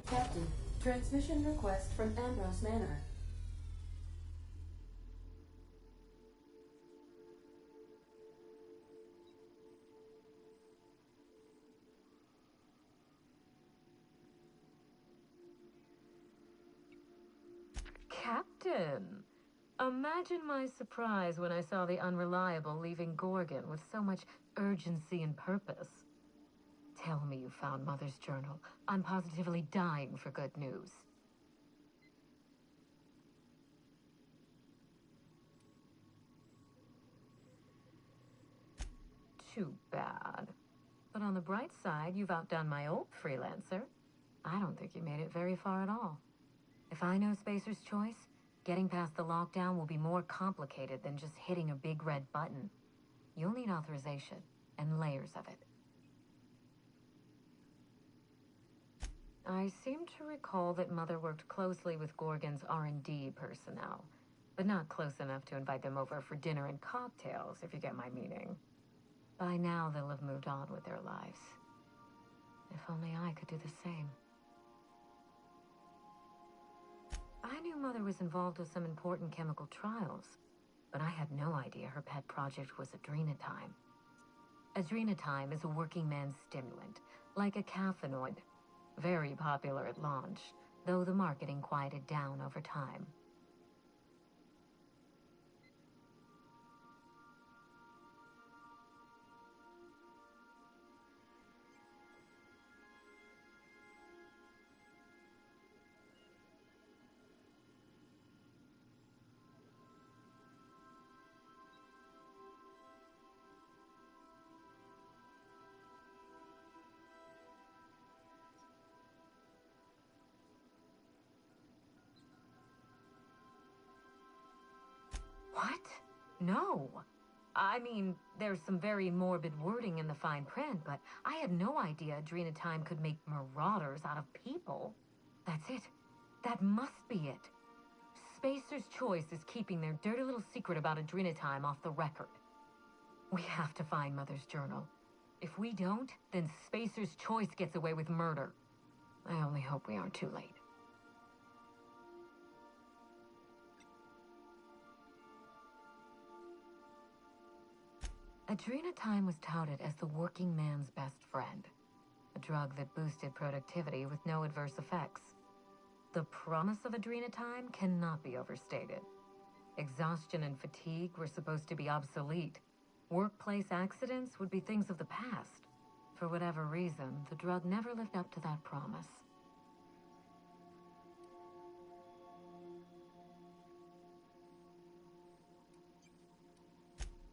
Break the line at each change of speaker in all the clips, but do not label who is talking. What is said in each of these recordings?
Captain, transmission request from Ambrose Manor.
Captain! Imagine my surprise when I saw the Unreliable leaving Gorgon with so much urgency and purpose. Tell me you found Mother's journal. I'm positively dying for good news. Too bad. But on the bright side, you've outdone my old freelancer. I don't think you made it very far at all. If I know Spacer's Choice, getting past the lockdown will be more complicated than just hitting a big red button. You'll need authorization, and layers of it. I seem to recall that Mother worked closely with Gorgon's R&D personnel, but not close enough to invite them over for dinner and cocktails, if you get my meaning. By now, they'll have moved on with their lives. If only I could do the same. I knew Mother was involved with some important chemical trials, but I had no idea her pet project was Adrenatime. Adrenatime is a working man's stimulant, like a caffeinoid. Very popular at launch, though the marketing quieted down over time. What? No. I mean, there's some very morbid wording in the fine print, but I had no idea Adrenatime could make marauders out of people. That's it. That must be it. Spacer's Choice is keeping their dirty little secret about Adrenatime off the record. We have to find Mother's journal. If we don't, then Spacer's Choice gets away with murder. I only hope we aren't too late. Adrenatime was touted as the working man's best friend, a drug that boosted productivity with no adverse effects. The promise of Adrenatime cannot be overstated. Exhaustion and fatigue were supposed to be obsolete. Workplace accidents would be things of the past. For whatever reason, the drug never lived up to that promise.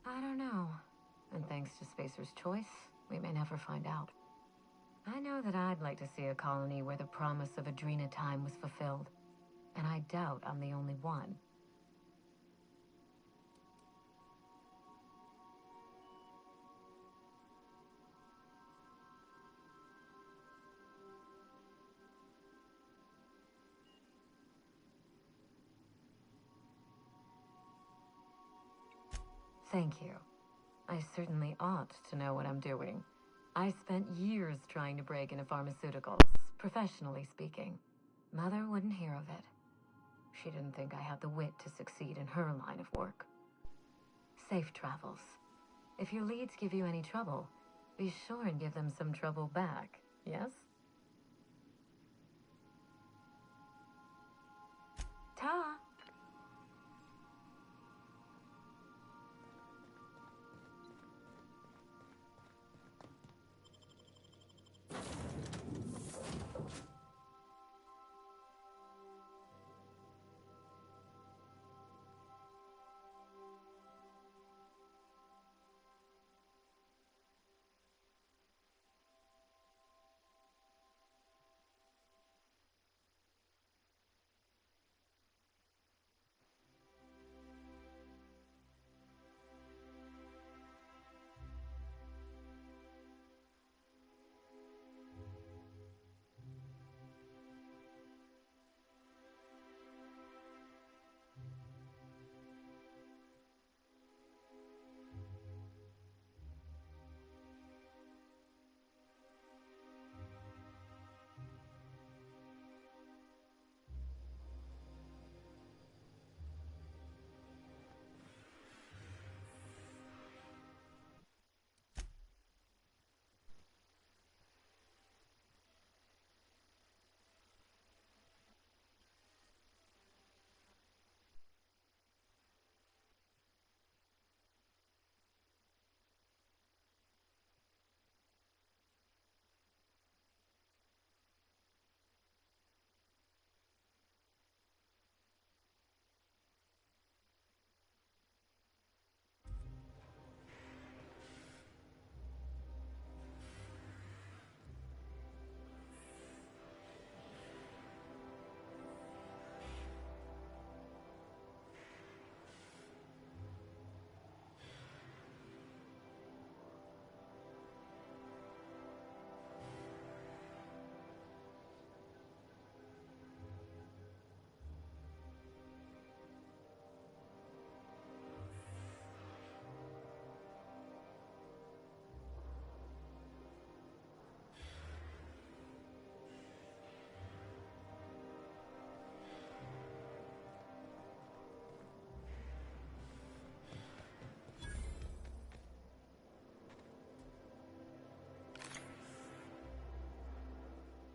I don't know. And thanks to Spacer's Choice, we may never find out. I know that I'd like to see a colony where the promise of Adrenatime was fulfilled. And I doubt I'm the only one. Thank you. I certainly ought to know what I'm doing. I spent years trying to break into pharmaceuticals, professionally speaking. Mother wouldn't hear of it. She didn't think I had the wit to succeed in her line of work. Safe travels. If your leads give you any trouble, be sure and give them some trouble back, yes? Ta!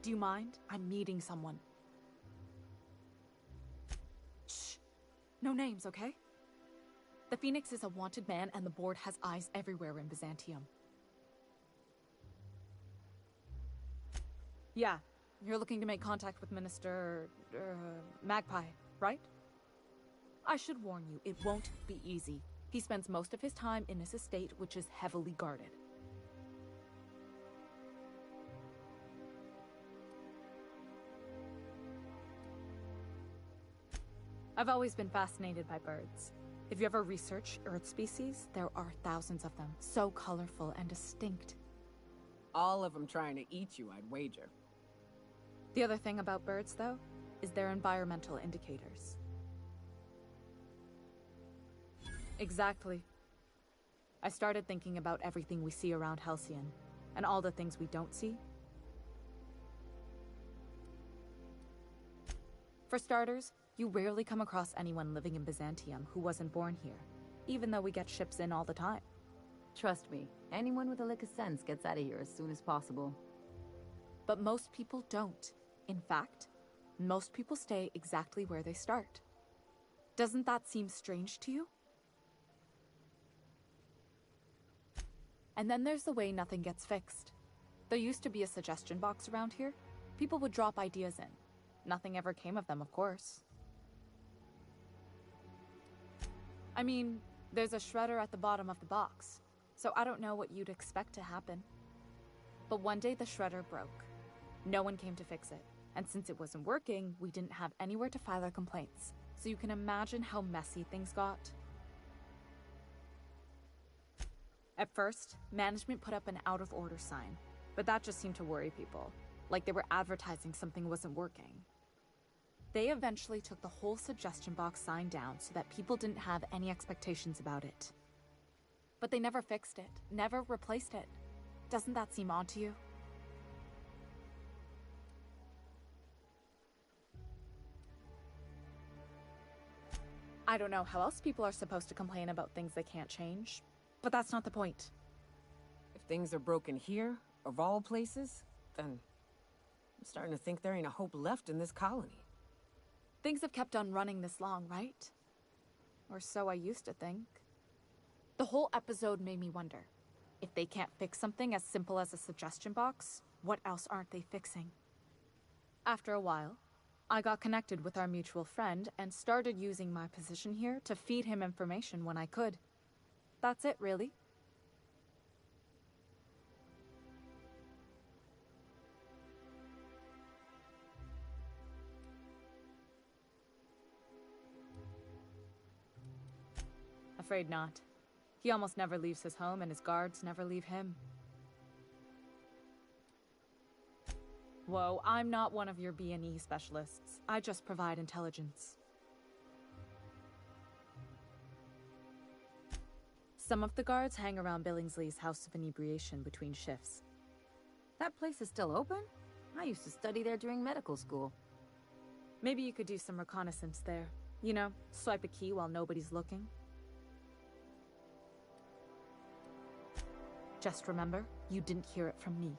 Do you mind? I'm meeting someone. Shh. No names, okay? The Phoenix is a wanted man, and the board has eyes everywhere in Byzantium. Yeah, you're looking to make contact with Minister... Magpie, right? I should warn you, it won't be easy. He spends most of his time in his estate, which is heavily guarded. I've always been fascinated by birds. If you ever research Earth species, there are thousands of them, so colorful and distinct.
All of them trying to eat you, I'd wager.
The other thing about birds, though, is their environmental indicators. Exactly. I started thinking about everything we see around Halcyon, and all the things we don't see. For starters, you rarely come across anyone living in Byzantium who wasn't born here, even though we get ships in all the time.
Trust me, anyone with a lick of sense gets out of here as soon as possible.
But most people don't. In fact, most people stay exactly where they start. Doesn't that seem strange to you? And then there's the way nothing gets fixed. There used to be a suggestion box around here. People would drop ideas in. Nothing ever came of them, of course. I mean, there's a shredder at the bottom of the box, so I don't know what you'd expect to happen. But one day the shredder broke. No one came to fix it, and since it wasn't working, we didn't have anywhere to file our complaints. So you can imagine how messy things got. At first, management put up an out-of-order sign, but that just seemed to worry people, like they were advertising something wasn't working. They eventually took the whole suggestion box sign down so that people didn't have any expectations about it. But they never fixed it, never replaced it. Doesn't that seem odd to you? I don't know how else people are supposed to complain about things they can't change, but that's not the point.
If things are broken here, of all places, then I'm starting to think there ain't a hope left in this colony.
Things have kept on running this long, right? Or so I used to think. The whole episode made me wonder, if they can't fix something as simple as a suggestion box, what else aren't they fixing? After a while, I got connected with our mutual friend and started using my position here to feed him information when I could. That's it, really. Afraid not. He almost never leaves his home, and his guards never leave him. Whoa, I'm not one of your B&E specialists. I just provide intelligence. Some of the guards hang around Billingsley's House of Inebriation between shifts.
That place is still open? I used to study there during medical school.
Maybe you could do some reconnaissance there. You know, swipe a key while nobody's looking. Just remember, you didn't hear it from me.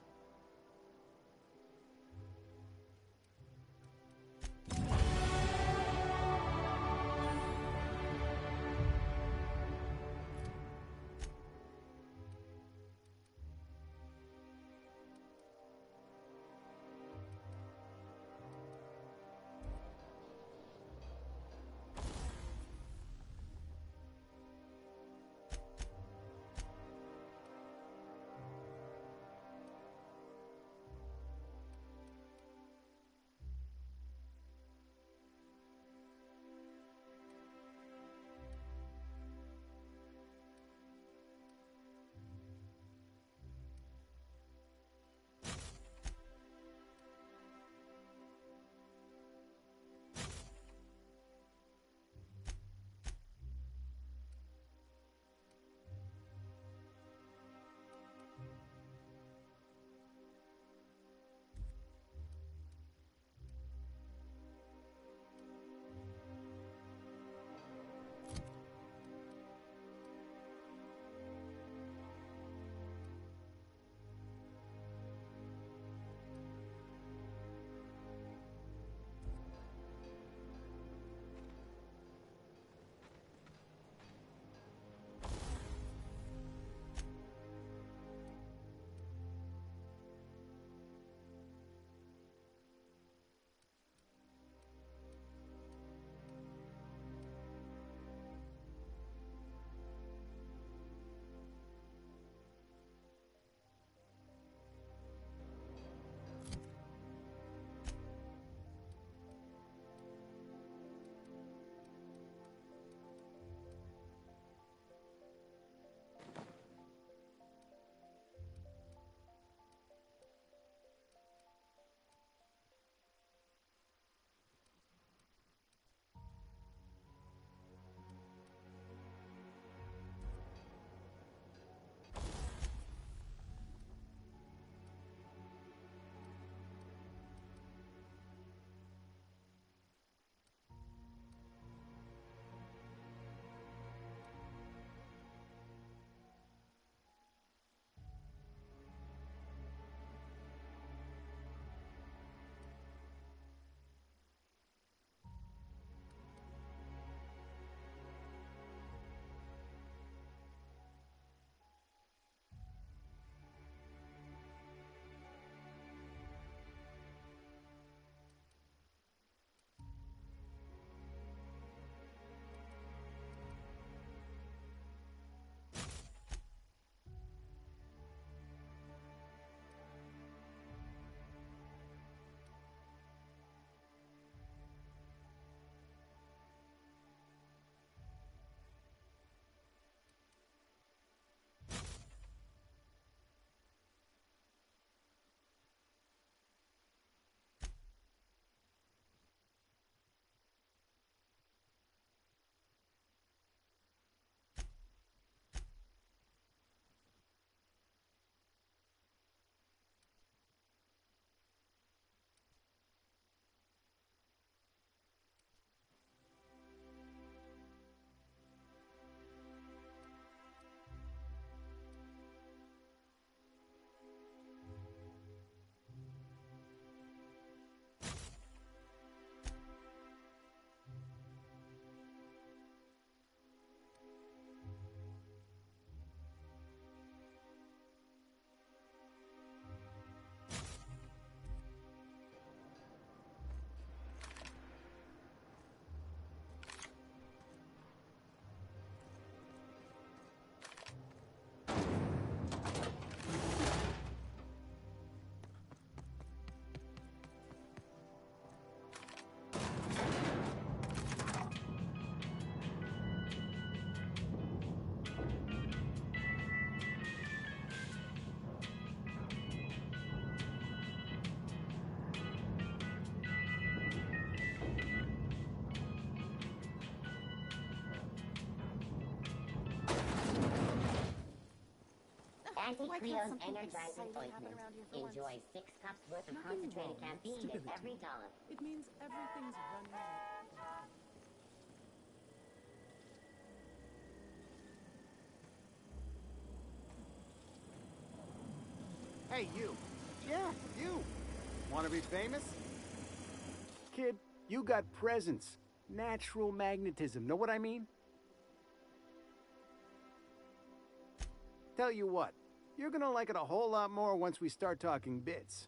Anti-Cleo's energizing ointment. Enjoy 6 cups worth of concentrated caffeine at every dollop.
It means everything's running right.
Hey, you. Yeah, you. Want to be famous? Kid, you got presence. Natural magnetism. Know what I mean? Tell you what, you're gonna like it a whole lot more once we start talking bits.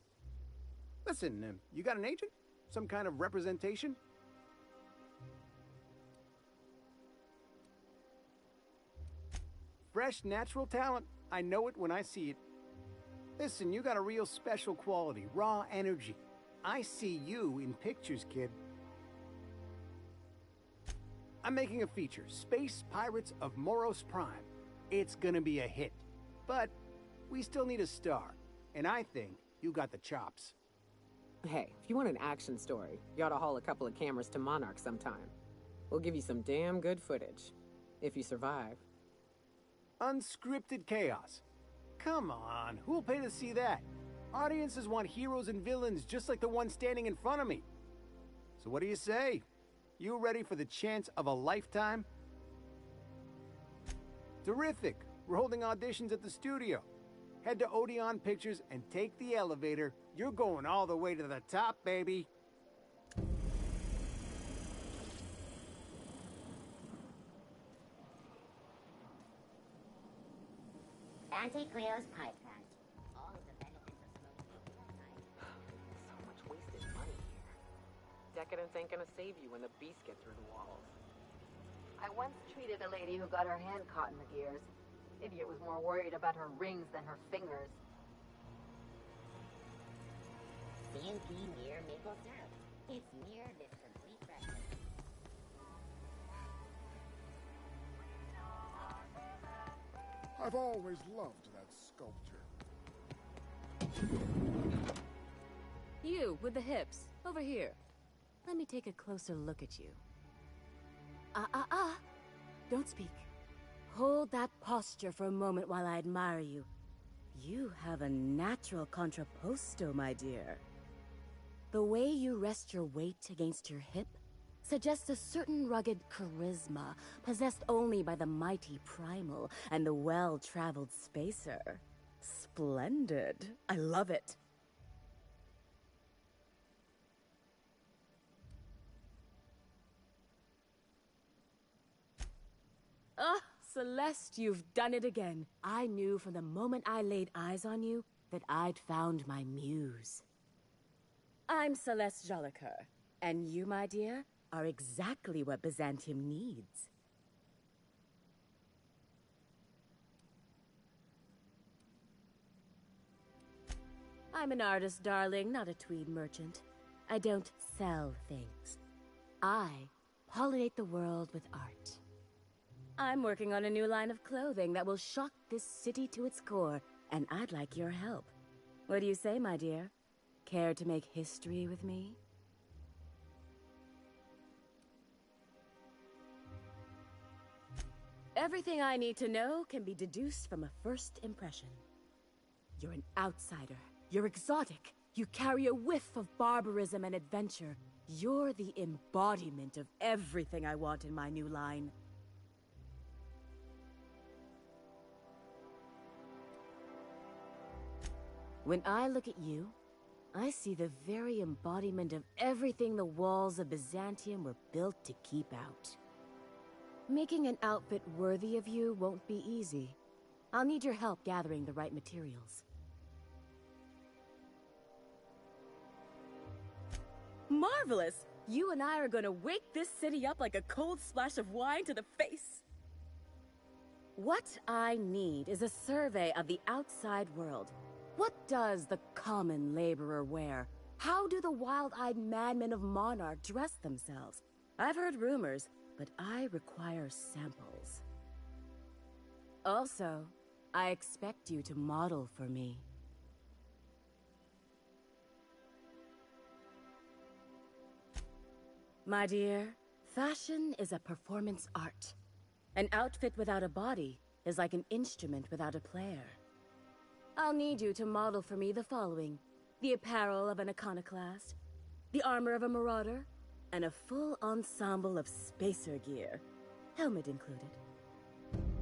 Listen, you got an agent? Some kind of representation? Fresh, natural talent. I know it when I see it. Listen, you got a real special quality, raw energy. I see you in pictures, kid. I'm making a feature, Space Pirates of Moros Prime. It's gonna be a hit. But we still need a star. And I think you got the chops.
Hey, if you want an action story, you ought to haul a couple of cameras to Monarch sometime. We'll give you some damn good footage. If you survive.
Unscripted chaos. Come on, who'll pay to see that? Audiences want heroes and villains just like the one standing in front of me. So what do you say? You ready for the chance of a lifetime? Terrific. We're holding auditions at the studio. Head to Odeon Pictures and take the elevator. You're going all the way to the top, baby.
Anti-Cleo's pipe plant. All of the benefits of smoking outside.
So much wasted money here. Decadence ain't gonna save you when the beasts get through the walls.
I once treated a lady who got her hand caught in the gears. Idiot was more worried about her rings than her fingers.
CNP Mere Maple Syrup. It's near this complete breakfast.
I've always loved that sculpture.
You, with the hips. Over here. Let me take a closer look at you.
Don't speak. Hold that posture for a moment while I admire you. You have a natural contrapposto, my dear. The way you rest your weight against your hip suggests a certain rugged charisma possessed only by the mighty primal and the well-traveled spacer. Splendid. I love it. Ah, Celeste, you've done it again. I knew from the moment I laid eyes on you that I'd found my muse. I'm Celeste Jolicoeur, and you, my dear, are exactly what Byzantium needs. I'm an artist, darling, not a tweed merchant. I don't sell things. I pollinate the world with art. I'm working on a new line of clothing that will shock this city to its core, and I'd like your help. What do you say, my dear? Care to make history with me? Everything I need to know can be deduced from a first impression. You're an outsider. You're exotic. You carry a whiff of barbarism and adventure. You're the embodiment of everything I want in my new line. When I look at you, I see the very embodiment of everything the walls of Byzantium were built to keep out. Making an outfit worthy of you won't be easy. I'll need your help gathering the right materials. Marvelous! You and I are gonna wake this city up like a cold splash of wine to the face. What I need is a survey of the outside world. What does the common laborer wear? How do the wild-eyed madmen of Monarch dress themselves? I've heard rumors, but I require samples. Also, I expect you to model for me. My dear, fashion is a performance art. An outfit without a body is like an instrument without a player. I'll need you to model for me the following: the apparel of an iconoclast, the armor of a marauder, and a full ensemble of spacer gear, helmet included.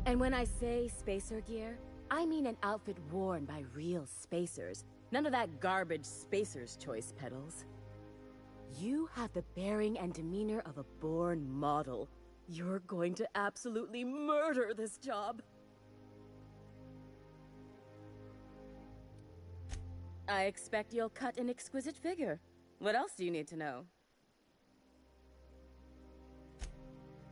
And when I say spacer gear, I mean an outfit worn by real spacers. None of that garbage spacer's choice pedals. You have the bearing and demeanor of a born model. You're going to absolutely murder this job. I expect you'll cut an exquisite figure. What else do you need to know?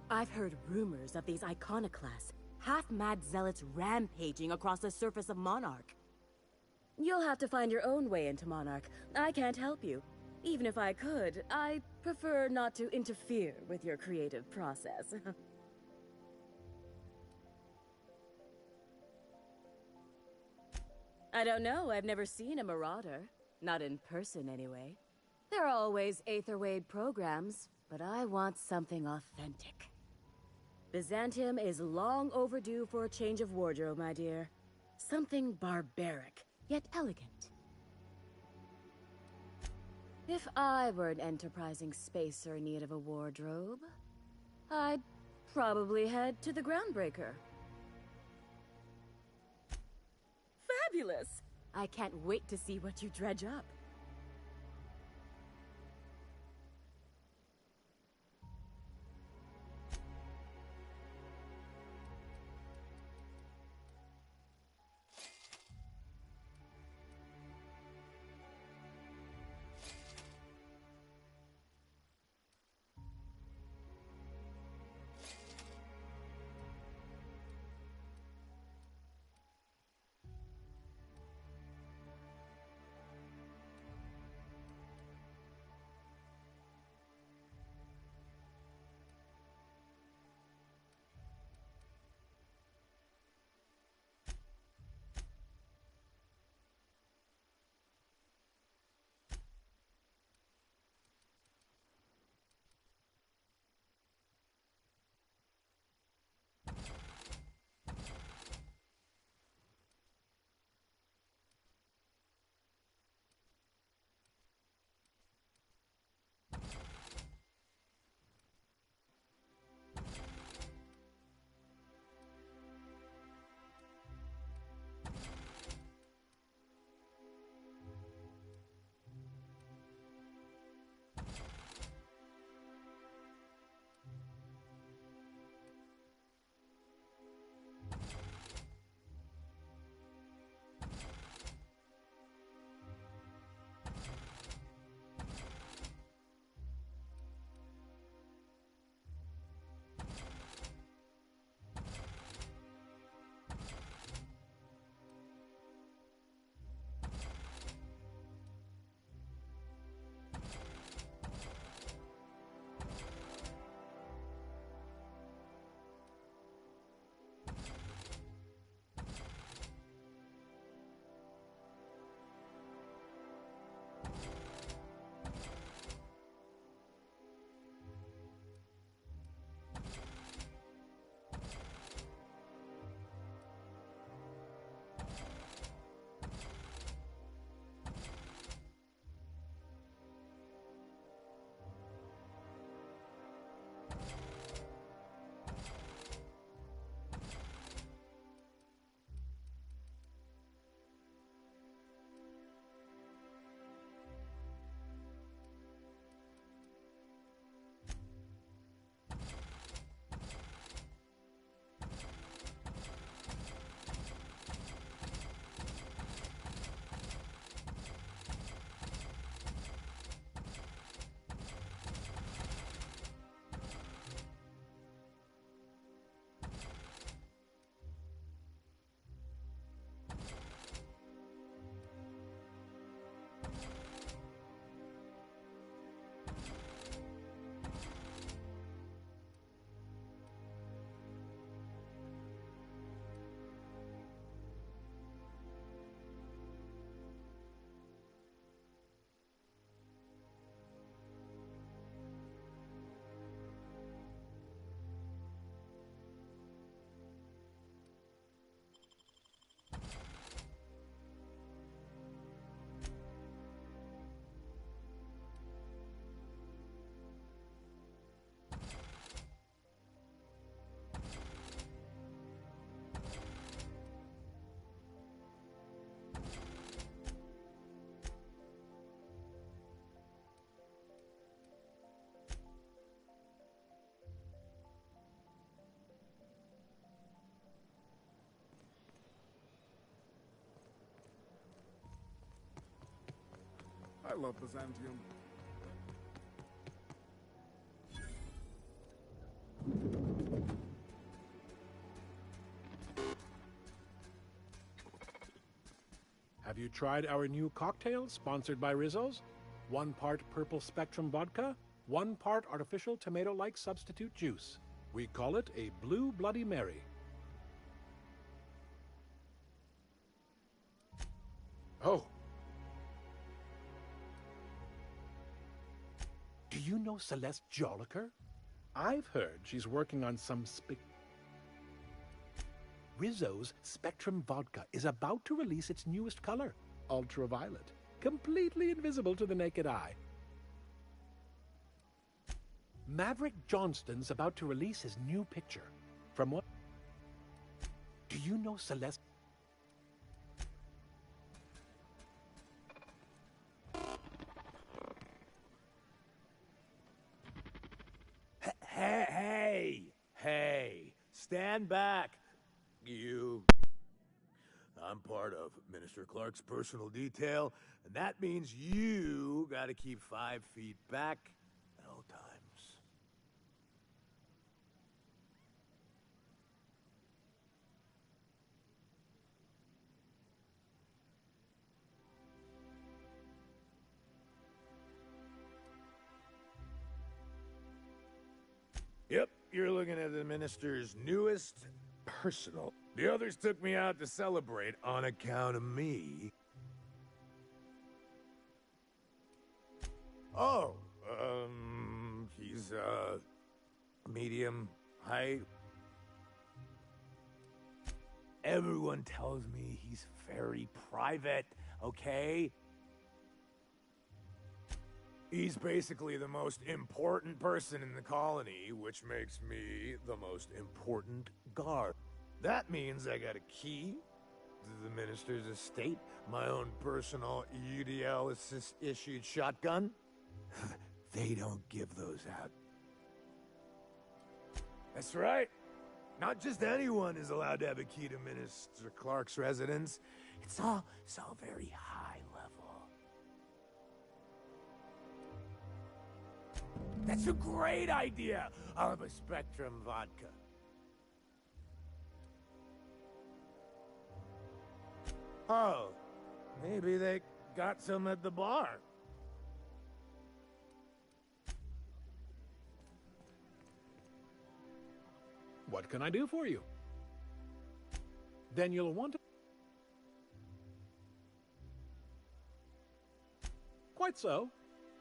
I've heard rumors of these iconoclasts, half-mad zealots rampaging across the surface of Monarch. You'll have to find your own way into Monarch. I can't help you. Even if I could, I prefer not to interfere with your creative process. I don't know. I've never seen a marauder. Not in person, anyway. There are always Aetherwade programs, but I want something authentic. Byzantium is long overdue for a change of wardrobe, my dear. Something barbaric, yet elegant. If I were an enterprising spacer in need of a wardrobe, I'd probably head to the Groundbreaker. Fabulous! I can't wait to see what you dredge up.
love Byzantium.
Have you tried our new cocktail sponsored by Rizzo's? 1 part Purple Spectrum vodka, 1 part artificial tomato-like substitute juice. We call it a Blue Bloody Mary. Oh. Do you know Celeste Joliker? I've heard she's working on some Rizzo's Spectrum Vodka is about to release its newest color, ultraviolet, completely invisible to the naked eye. Maverick Johnston's about to release his new picture. From what? Do you know Celeste?
Hey, stand back. You. I'm part of Minister Clark's personal detail, and that means you gotta keep 5 feet back at all times. Yep, you're looking at the minister's newest personal. The others took me out to celebrate on account of me. Oh, he's, medium height. Everyone tells me he's very private, okay? He's basically the most important person in the colony, which makes me the most important guard. That means I got a key to the minister's estate, my own personal UDL-issued shotgun. They don't give those out. That's right. Not just anyone is allowed to have a key to Minister Clark's residence. It's all very high level. That's a great idea! I'll have a Spectrum vodka. Oh, maybe they got some at the bar.
What can I do for you? Then you'll want to... Quite so,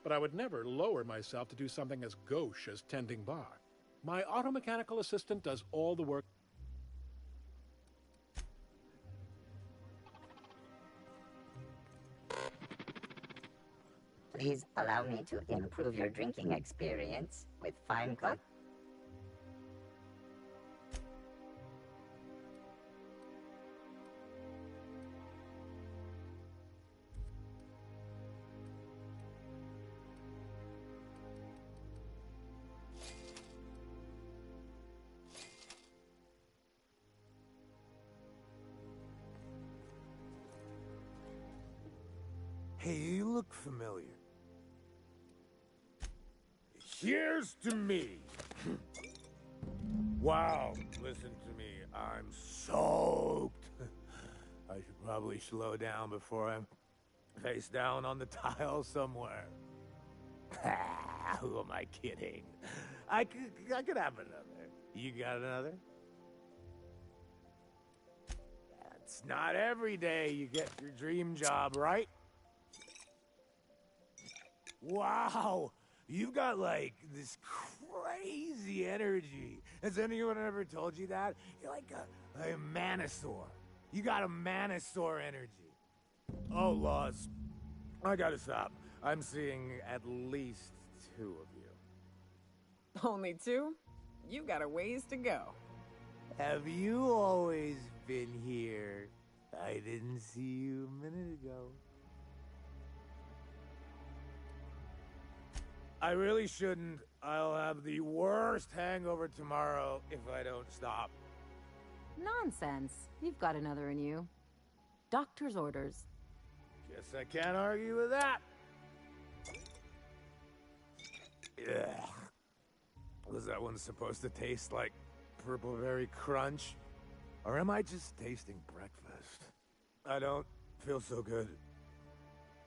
but I would never lower myself to do something as gauche as tending bar. My automechanical assistant does all the work.
Please allow me to improve your drinking experience with Fine Cut.
Hey, you look familiar. Here's to me. Wow, listen to me. I'm soaked. I should probably slow down before I'm face down on the tile somewhere. Who am I kidding? I could have another. You got another? It's not every day you get your dream job, right? Wow, you've got, like, this crazy energy. Has anyone ever told you that? You're like a manosaur. You got a manosaur energy. Oh, Laws, I gotta stop. I'm seeing at least 2 of you.
Only 2? You got a ways to go.
Have you always been here? I didn't see you a minute ago. I really shouldn't. I'll have the worst hangover tomorrow if I don't stop.
Nonsense. You've got another in you. Doctor's orders.
Guess I can't argue with that. Ugh. Was that one supposed to taste like Purple Berry Crunch? Or am I just tasting breakfast? I don't feel so good.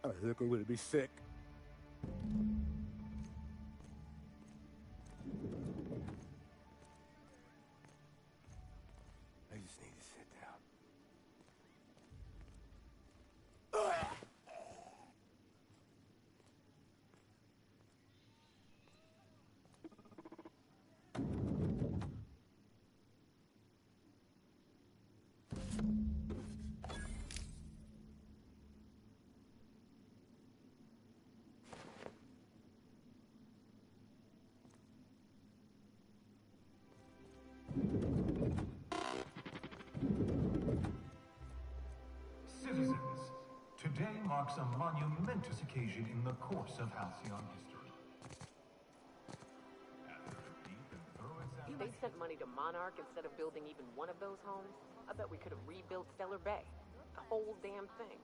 I think I'm gonna be sick. I just need to sit down.
Citizens, today marks a monumentous occasion in the course of Halcyon history. After a deep and thorough
If they sent money to Monarch instead of building even one of those homes, I bet we could have rebuilt Stellar Bay. The whole damn thing.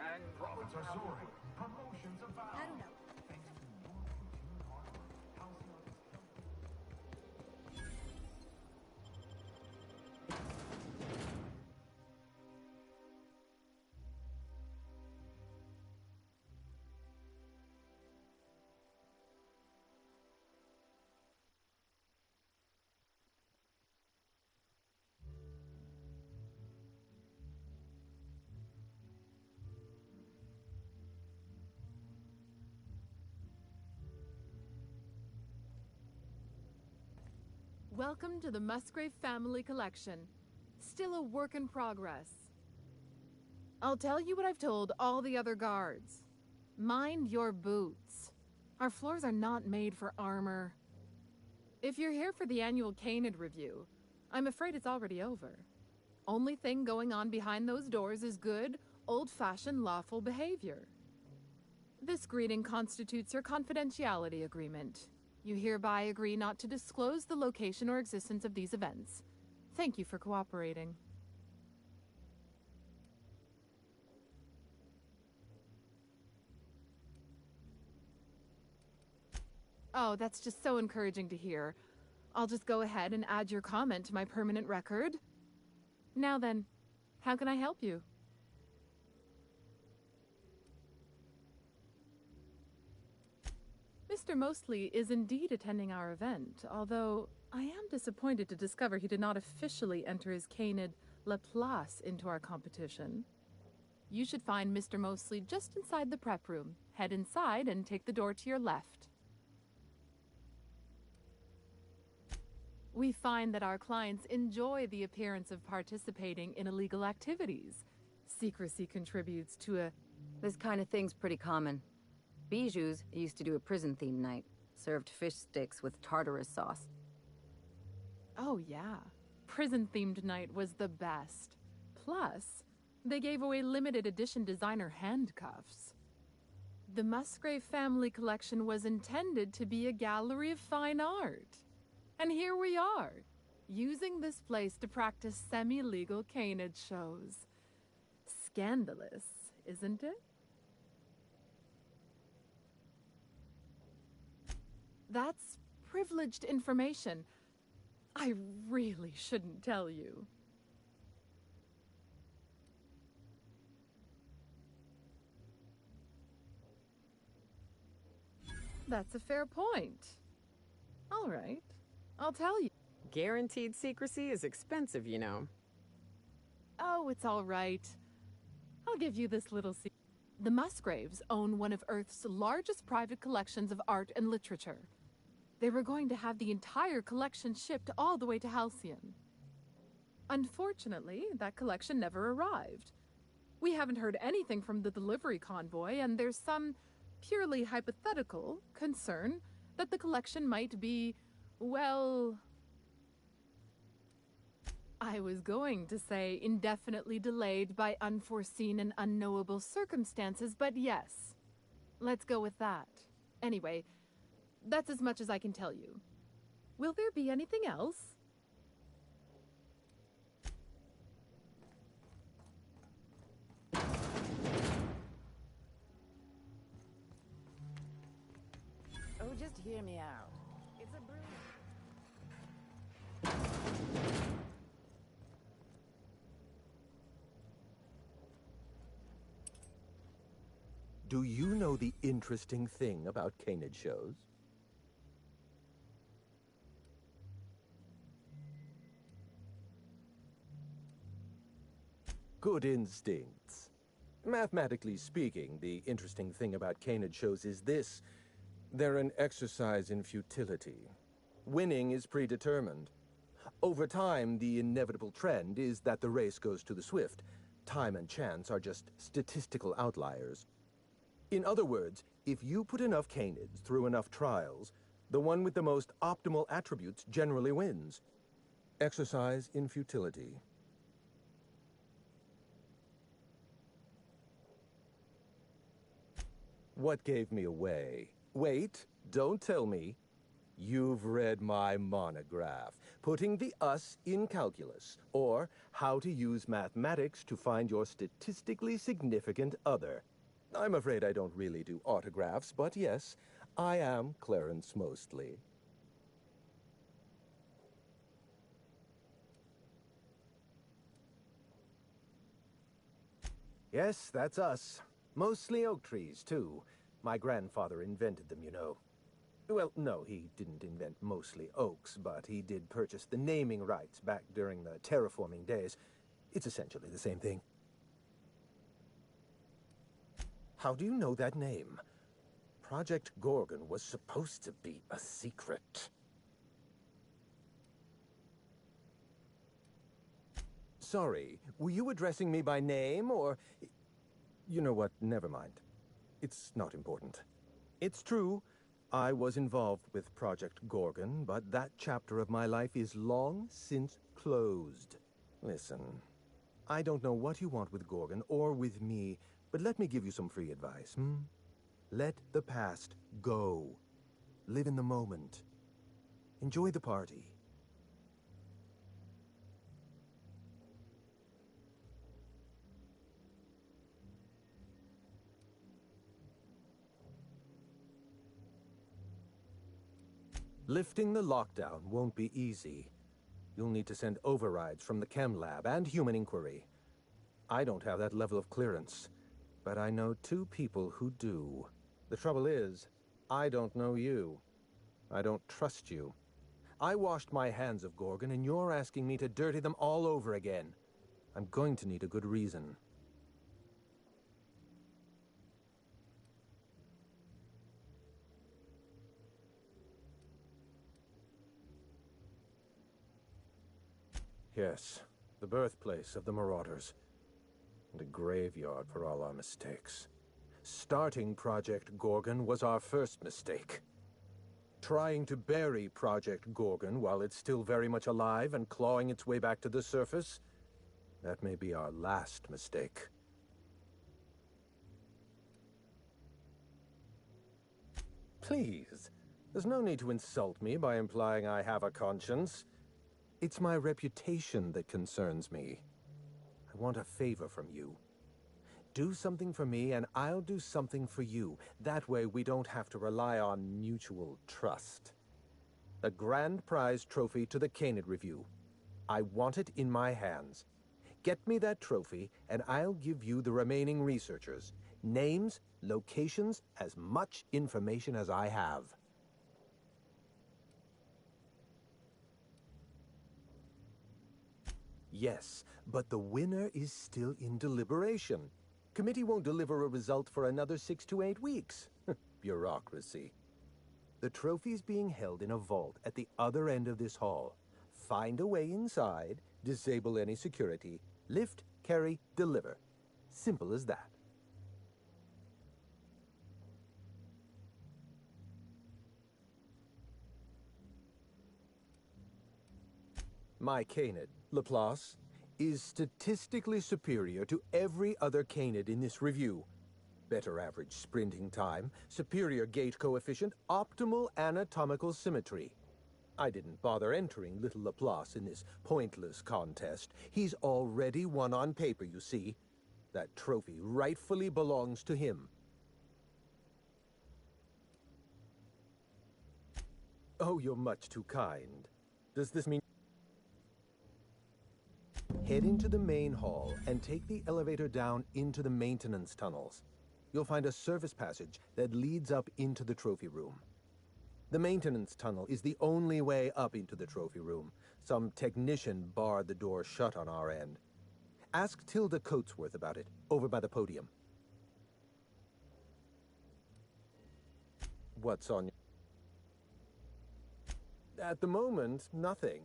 And profits are soaring. Promotions abound. I don't know. Thanks to your continued hard work, Halcyon is
Welcome to the Musgrave Family Collection. Still a work in progress. I'll tell you what I've told all the other guards. Mind your boots. Our floors are not made for armor. If you're here for the annual Canid review, I'm afraid it's already over. Only thing going on behind those doors is good, old-fashioned lawful behavior. This greeting constitutes your confidentiality agreement. You hereby agree not to disclose the location or existence of these events. Thank you for cooperating. Oh, that's just so encouraging to hear. I'll just go ahead and add your comment to my permanent record. Now then, how can I help you? Mr. Mostly is indeed attending our event, although I am disappointed to discover he did not officially enter his Canid Laplace into our competition. You should find Mr. Mostly just inside the prep room. Head inside and take the door to your left. We find that our clients enjoy the appearance of participating in illegal activities. Secrecy contributes to a...
This kind of thing's pretty common. Bijou's used to do a prison-themed night. Served fish sticks with tartarus sauce.
Oh yeah. Prison-themed night was the best. Plus, they gave away limited edition designer handcuffs. The Musgrave Family Collection was intended to be a gallery of fine art. And here we are, using this place to practice semi-legal Canid shows. Scandalous, isn't it? That's privileged information. I really shouldn't tell you. That's a fair point. All right, I'll tell you.
Guaranteed secrecy is expensive, you know.
Oh, it's all right. I'll give you this little secret. The Musgraves own one of Earth's largest private collections of art and literature. They were going to have the entire collection shipped all the way to Halcyon. Unfortunately, that collection never arrived. We haven't heard anything from the delivery convoy, and there's some purely hypothetical concern that the collection might be, well... I was going to say indefinitely delayed by unforeseen and unknowable circumstances, but yes. Let's go with that. Anyway, that's as much as I can tell you. Will there be anything else?
Just hear me out. It's a brilliant...
Do you know the interesting thing about canid shows? Good instincts. Mathematically speaking, the interesting thing about canid shows is this. They're an exercise in futility. Winning is predetermined. Over time, the inevitable trend is that the race goes to the swift. Time and chance are just statistical outliers. In other words, if you put enough canids through enough trials, the one with the most optimal attributes generally wins. Exercise in futility. What gave me away? Wait, don't tell me. You've read my monograph, Putting the Us in Calculus, or How to Use Mathematics to Find Your Statistically Significant Other. I'm afraid I don't really do autographs, but yes, I am Clarence Mostly. Yes, that's us. Mostly oak trees, too. My grandfather invented them, you know. Well, no, he didn't invent mostly oaks, but he did purchase the naming rights back during the terraforming days. It's essentially the same thing. How do you know that name? Project Gorgon was supposed to be a secret. Sorry, were you addressing me by name, or... You know what, never mind. It's not important. It's true, I was involved with Project Gorgon, but that chapter of my life is long since closed. Listen, I don't know what you want with Gorgon or with me, but let me give you some free advice, Let the past go. Live in the moment. Enjoy the party. Lifting the lockdown won't be easy. You'll need to send overrides from the chem lab and human inquiry. I don't have that level of clearance, but I know 2 people who do. The trouble is, I don't know you. I don't trust you. I washed my hands of Gorgon, and you're asking me to dirty them all over again. I'm going to need a good reason. Yes, the birthplace of the Marauders. And a graveyard for all our mistakes. Starting Project Gorgon was our first mistake. Trying to bury Project Gorgon while it's still very much alive and clawing its way back to the surface, that may be our last mistake. Please, there's no need to insult me by implying I have a conscience. It's my reputation that concerns me. I want a favor from you. Do something for me, and I'll do something for you. That way, we don't have to rely on mutual trust. A grand prize trophy to the Canid Review. I want it in my hands. Get me that trophy, and I'll give you the remaining researchers. Names, locations, as much information as I have. Yes, but the winner is still in deliberation. Committee won't deliver a result for another 6 to 8 weeks. Bureaucracy. The trophy's being held in a vault at the other end of this hall. Find a way inside, disable any security, lift, carry, deliver. Simple as that. My canid, Laplace, is statistically superior to every other canid in this review. Better average sprinting time, superior gait coefficient, optimal anatomical symmetry. I didn't bother entering little Laplace in this pointless contest. He's already won on paper, you see. That trophy rightfully belongs to him. Oh, you're much too kind. Does this mean... Head into the main hall and take the elevator down into the maintenance tunnels. You'll find a service passage that leads up into the trophy room. The maintenance tunnel is the only way up into the trophy room. Some technician barred the door shut on our end. Ask Tilda Coatsworth about it, over by the podium. What's on your... At the moment, nothing.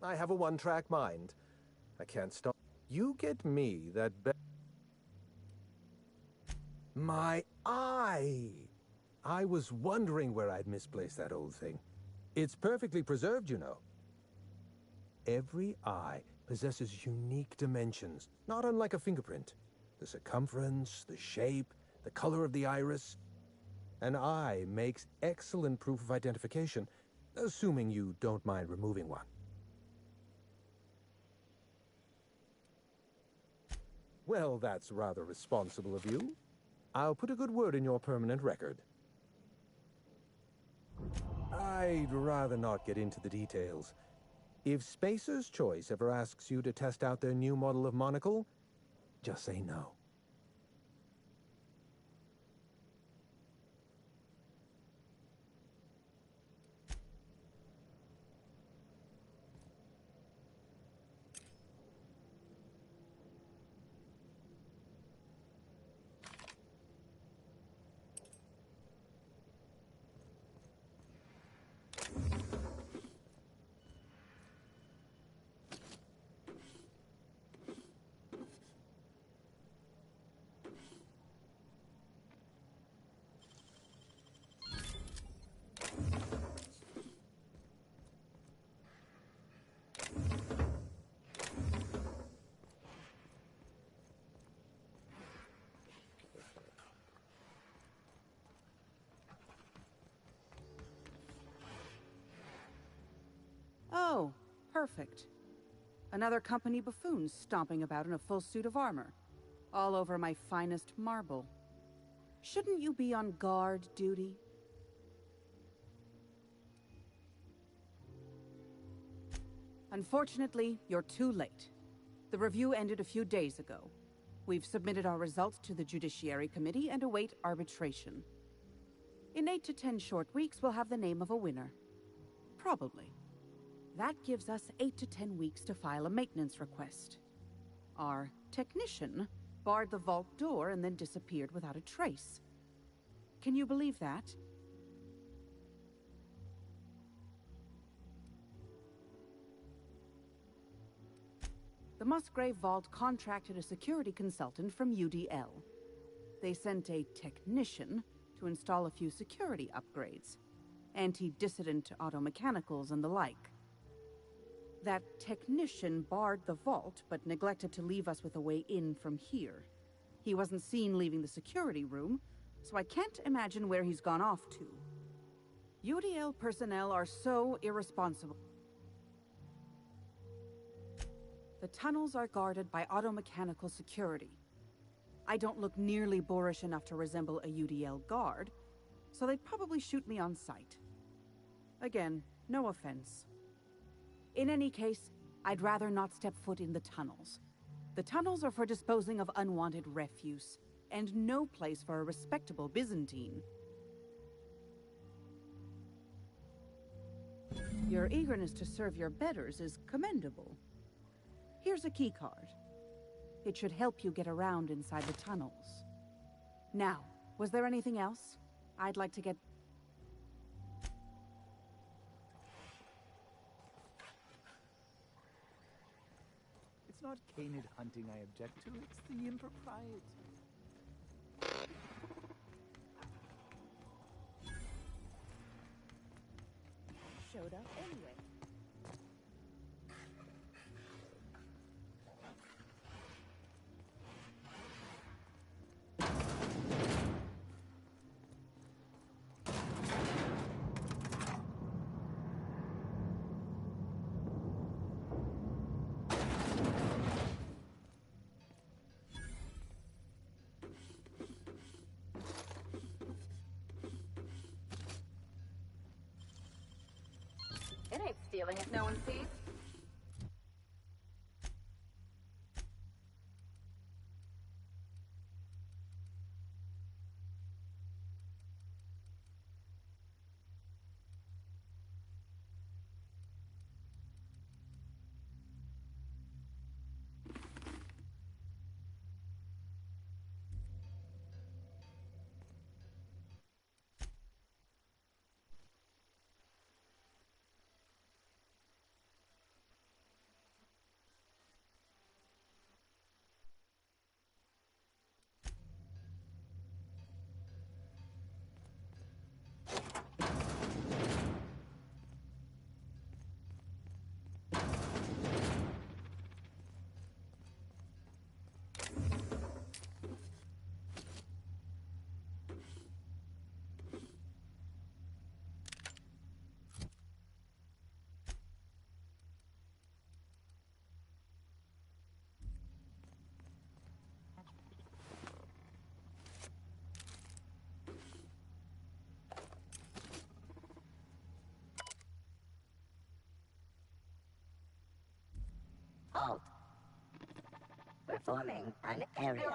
I have a one-track mind. I can't stop. You get me that My eye! I was wondering where I'd misplaced that old thing. It's perfectly preserved, you know. Every eye possesses unique dimensions, not unlike a fingerprint. The circumference, the shape, the color of the iris. An eye makes excellent proof of identification, assuming you don't mind removing one. Well, that's rather responsible of you. I'll put a good word in your permanent record. I'd rather not get into the details. If Spacer's Choice ever asks you to test out their new model of monocle, just say no.
Oh, perfect. Another company buffoon stomping about in a full suit of armor. All over my finest marble. Shouldn't you be on guard duty? Unfortunately, you're too late. The review ended a few days ago. We've submitted our results to the Judiciary Committee and await arbitration. In 8 to 10 short weeks, we'll have the name of a winner. Probably. That gives us 8 to 10 weeks to file a maintenance request. Our technician barred the vault door and then disappeared without a trace. Can you believe that? The Musgrave Vault contracted a security consultant from UDL. They sent a technician to install a few security upgrades, anti-dissident auto-mechanicals and the like. That technician barred the vault, but neglected to leave us with a way in from here. He wasn't seen leaving the security room, so I can't imagine where he's gone off to. UDL personnel are so irresponsible. The tunnels are guarded by auto-mechanical security. I don't look nearly boorish enough to resemble a UDL guard, so they'd probably shoot me on sight. Again, no offense. In any case, I'd rather not step foot in the tunnels. The tunnels are for disposing of unwanted refuse, and no place for a respectable Byzantine. Your eagerness to serve your betters is commendable. Here's a keycard. It should help you get around inside the tunnels. Now, was there anything else? I'd like to get...
It's not canid hunting I object to, it's the impropriety.
Showed up anyway.
stealing if no one sees?
Halt. Performing an aerial.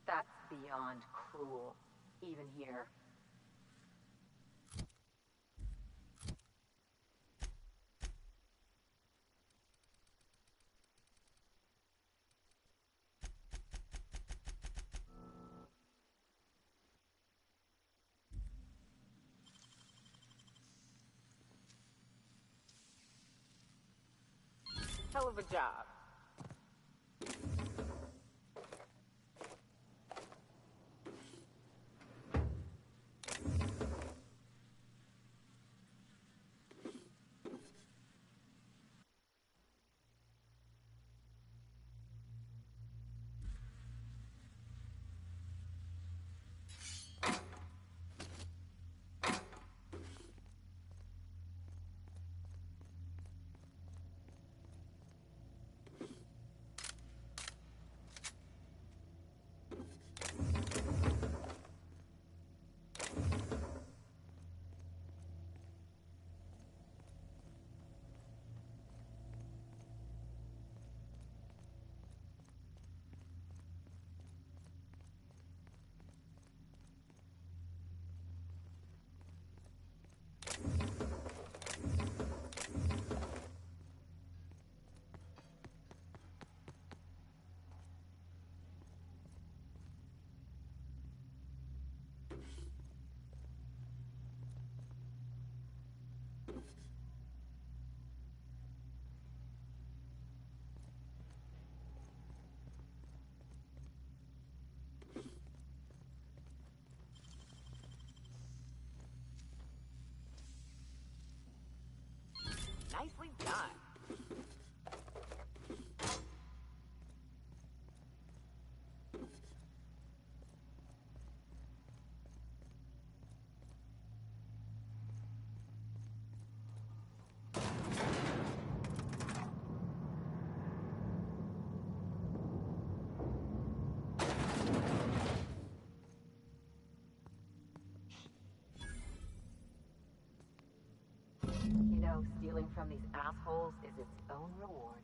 That's beyond cruel, even here.
Hell of a job. Nicely done.
You know, stealing from these assholes is its own reward.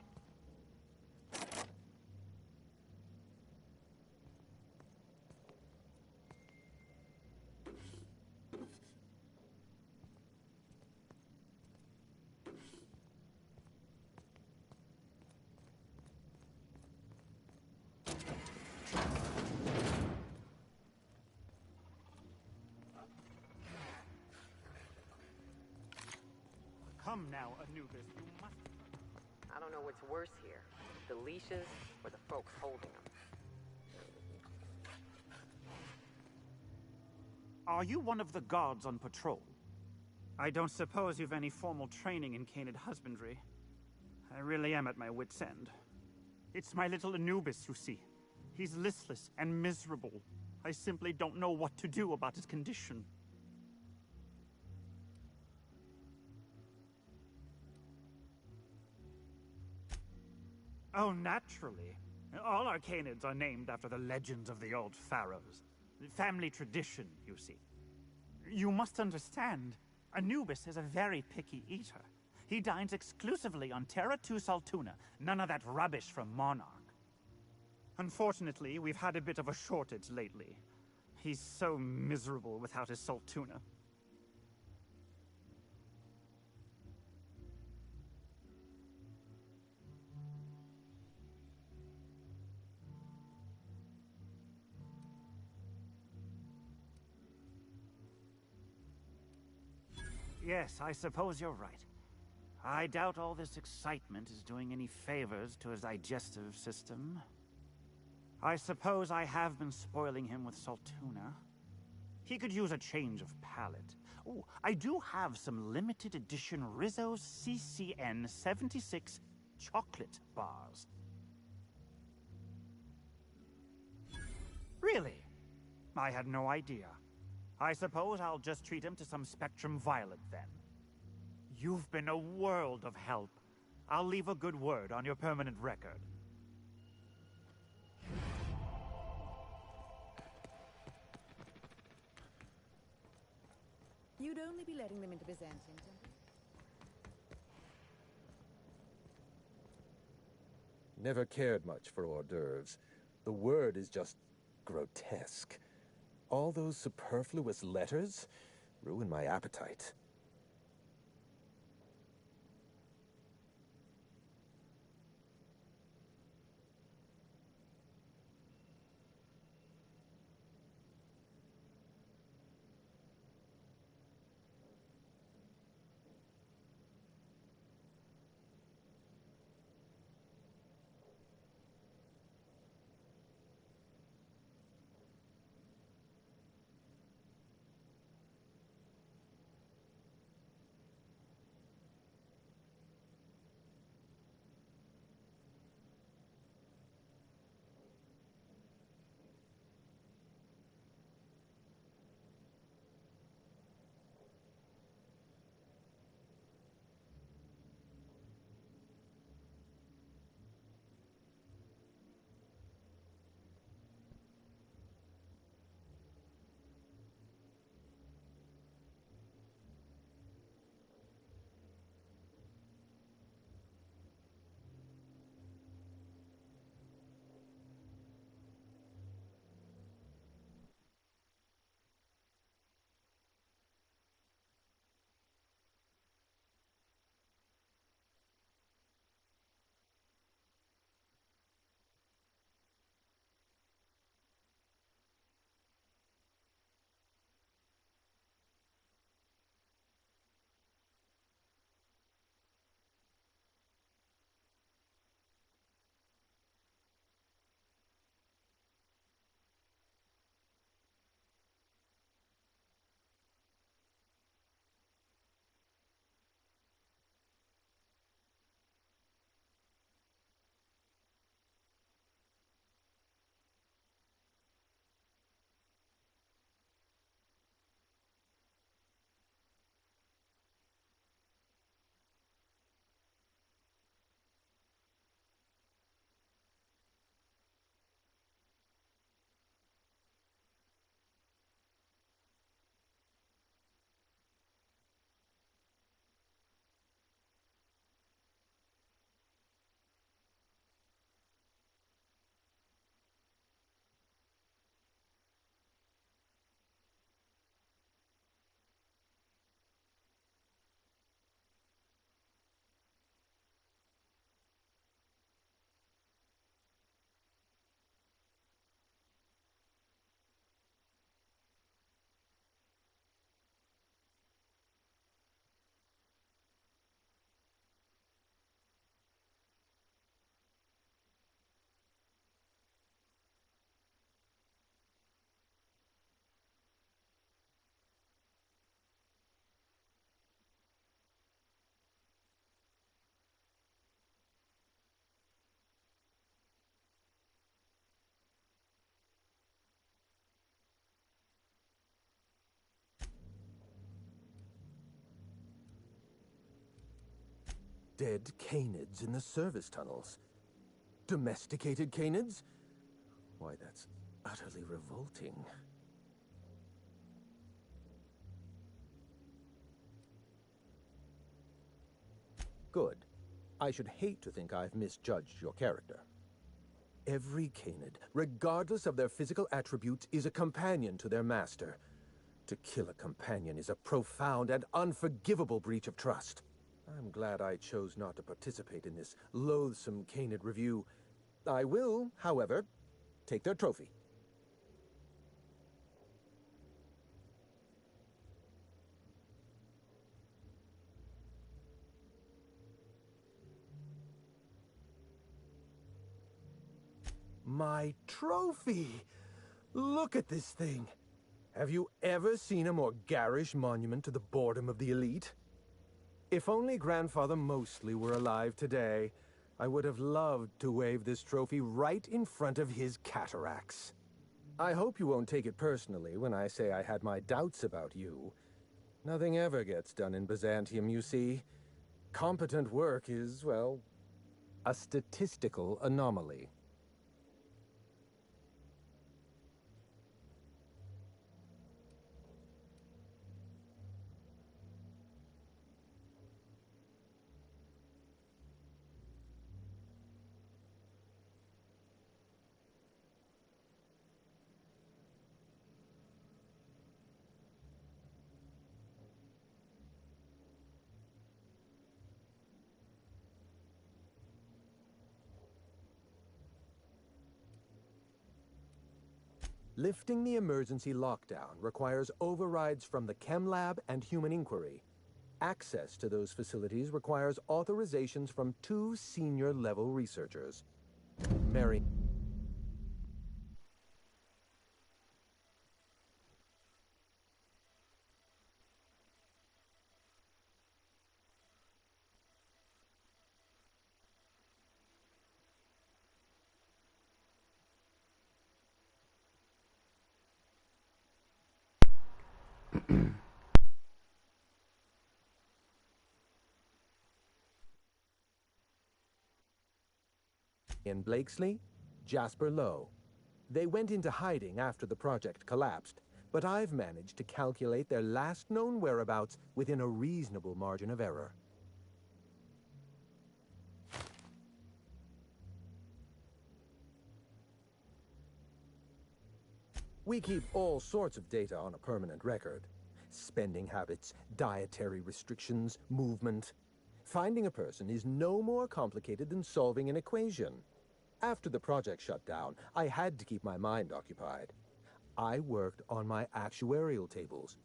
Come now, Anubis, you must...
I don't know what's worse here, the leashes or the folks holding them.
Are you one of the guards on patrol? I don't suppose you've any formal training in canid husbandry. I really am at my wit's end. It's my little Anubis, you see. He's listless and miserable. I simply don't know what to do about his condition. Oh, naturally. All our canids are named after the legends of the old pharaohs. Family tradition, you see. You must understand, Anubis is a very picky eater. He dines exclusively on Terra 2 Saltuna, none of that rubbish from Monarch. Unfortunately, we've had a bit of a shortage lately. He's so miserable without his Saltuna. Yes, I suppose you're right. I doubt all this excitement is doing any favors to his digestive system. I suppose I have been spoiling him with Saltuna. He could use a change of palate. Oh, I do have some limited edition Rizzo's CCN 76 chocolate bars. Really? I had no idea. I suppose I'll just treat him to some Spectrum Violet then. You've been a world of help. I'll leave a good word on your permanent record.
You'd only be letting them into Byzantium Temple.
Never cared much for hors d'oeuvres. The word is just grotesque. All those superfluous letters ruin my appetite. dead canids in the service tunnels. Domesticated canids? Why, that's utterly revolting. Good. I should hate to think I've misjudged your character. Every canid, regardless of their physical attributes, is a companion to their master. To kill a companion is a profound and unforgivable breach of trust. I'm glad I chose not to participate in this loathsome canid review. I will, however, take their trophy. My trophy! Look at this thing! Have you ever seen a more garish monument to the boredom of the elite? If only Grandfather Mostly were alive today, I would have loved to wave this trophy right in front of his cataracts. I hope you won't take it personally when I say I had my doubts about you. Nothing ever gets done in Byzantium, you see. Competent work is, well, a statistical anomaly. Lifting the emergency lockdown requires overrides from the Chem Lab and Human Inquiry. Access to those facilities requires authorizations from 2 senior-level researchers. Mary... In Blakesley, Jasper Lowe. They went into hiding after the project collapsed, but I've managed to calculate their last known whereabouts within a reasonable margin of error. We keep all sorts of data on a permanent record. Spending habits, dietary restrictions, movement. Finding a person is no more complicated than solving an equation. After the project shut down, I had to keep my mind occupied. I worked on my actuarial tables,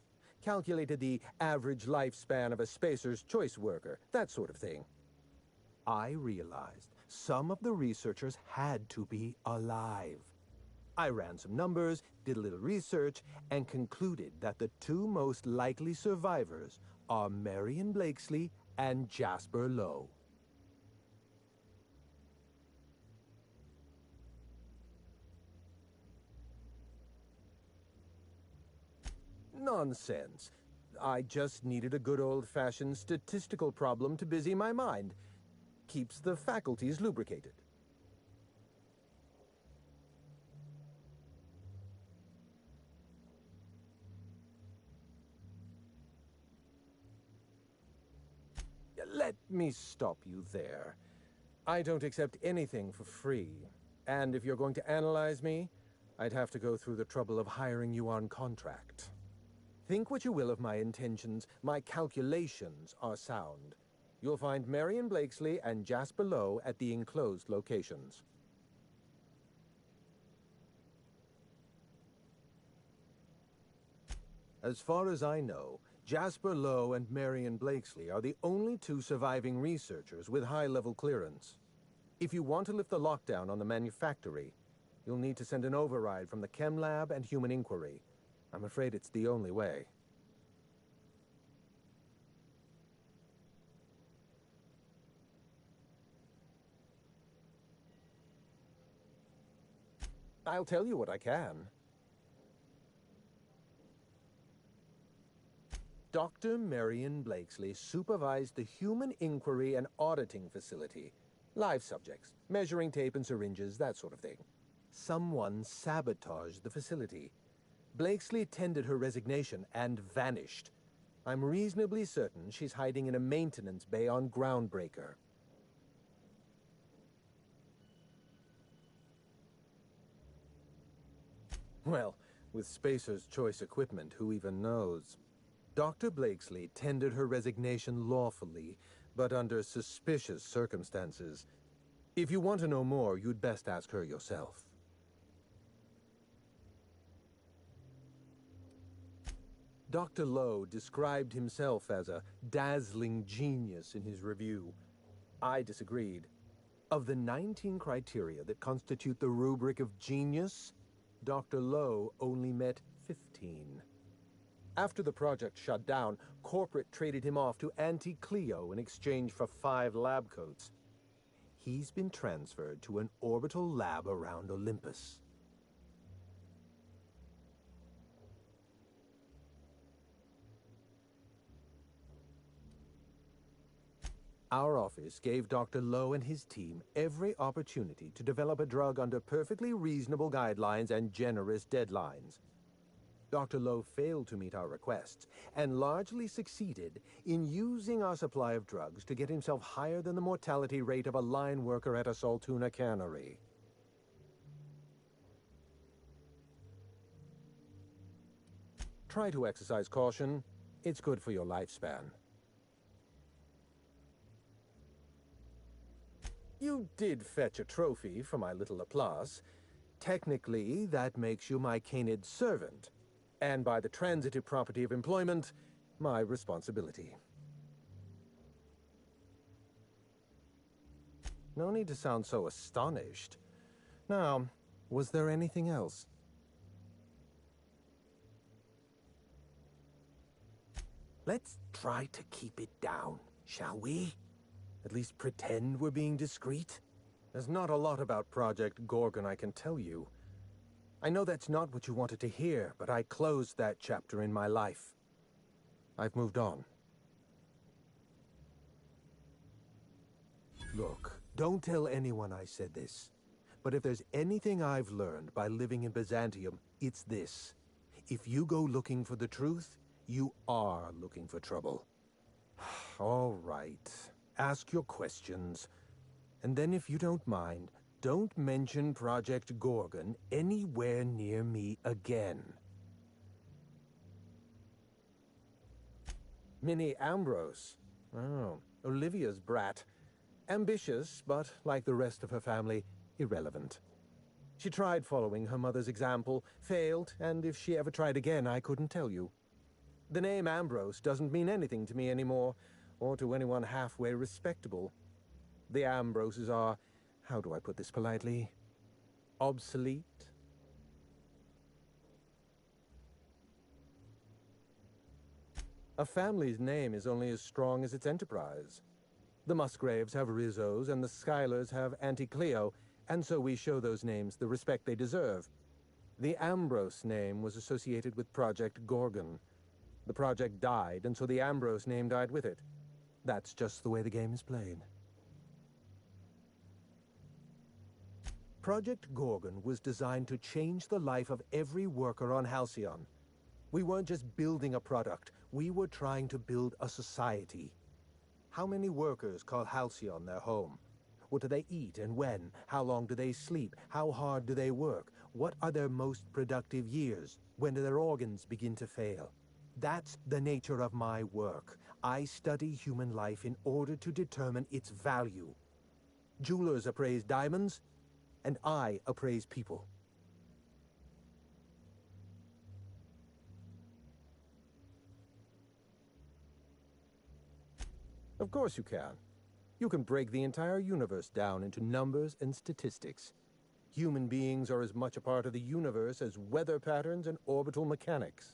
calculated the average lifespan of a Spacer's Choice worker, that sort of thing. I realized some of the researchers had to be alive. I ran some numbers, did a little research, and concluded that the 2 most likely survivors are Marion Blakesley and Jasper Lowe. Nonsense. I just needed a good old-fashioned statistical problem to busy my mind. Keeps the faculties lubricated. Let me stop you there. I don't accept anything for free. And if you're going to analyze me, I'd have to go through the trouble of hiring you on contract. Think what you will of my intentions, my calculations are sound. You'll find Marion Blakesley and Jasper Lowe at the enclosed locations. As far as I know, Jasper Lowe and Marion Blakesley are the only 2 surviving researchers with high-level clearance. If you want to lift the lockdown on the manufactory, you'll need to send an override from the Chem Lab and Human Inquiry. I'm afraid it's the only way. I'll tell you what I can. Dr. Marion Blakesley supervised the Human Inquiry and Auditing Facility. Live subjects, measuring tape and syringes, that sort of thing. Someone sabotaged the facility. Blakesley tendered her resignation and vanished. I'm reasonably certain she's hiding in a maintenance bay on Groundbreaker. Well, with Spacer's Choice equipment, who even knows? Dr. Blakesley tendered her resignation lawfully, but under suspicious circumstances. If you want to know more, you'd best ask her yourself. Dr. Lowe described himself as a dazzling genius in his review. I disagreed. Of the 19 criteria that constitute the rubric of genius, Dr. Lowe only met 15. After the project shut down, corporate traded him off to Auntie Cleo in exchange for 5 lab coats. He's been transferred to an orbital lab around Olympus. Our office gave Dr. Lowe and his team every opportunity to develop a drug under perfectly reasonable guidelines and generous deadlines. Dr. Lowe failed to meet our requests and largely succeeded in using our supply of drugs to get himself higher than the mortality rate of a line worker at a Saltuna cannery. Try to exercise caution. It's good for your lifespan. You did fetch a trophy for my little applause. Technically, that makes you my canid servant, and by the transitive property of employment, my responsibility. No need to sound so astonished. Now, was there anything else? Let's try to keep it down, shall we? At least pretend we're being discreet? There's not a lot about Project Gorgon I can tell you. I know that's not what you wanted to hear, but I closed that chapter in my life. I've moved on. Look, don't tell anyone I said this. But if there's anything I've learned by living in Byzantium, it's this. If you go looking for the truth, you are looking for trouble. All right. Ask your questions. And then if you don't mind, don't mention Project Gorgon anywhere near me again. Minnie Ambrose. Oh, Olivia's brat. Ambitious, but like the rest of her family, irrelevant. She tried following her mother's example, failed, and if she ever tried again, I couldn't tell you. The name Ambrose doesn't mean anything to me anymore, or to anyone halfway respectable. The Ambroses are, how do I put this politely, obsolete? A family's name is only as strong as its enterprise. The Musgraves have Rizzos, and the Schuyler's have Auntie Cleo, and so we show those names the respect they deserve. The Ambrose name was associated with Project Gorgon. The project died, and so the Ambrose name died with it. That's just the way the game is played. Project Gorgon was designed to change the life of every worker on Halcyon. We weren't just building a product, we were trying to build a society. How many workers call Halcyon their home? What do they eat and when? How long do they sleep? How hard do they work? What are their most productive years? When do their organs begin to fail? That's the nature of my work. I study human life in order to determine its value. Jewelers appraise diamonds, and I appraise people. Of course you can. You can break the entire universe down into numbers and statistics. Human beings are as much a part of the universe as weather patterns and orbital mechanics.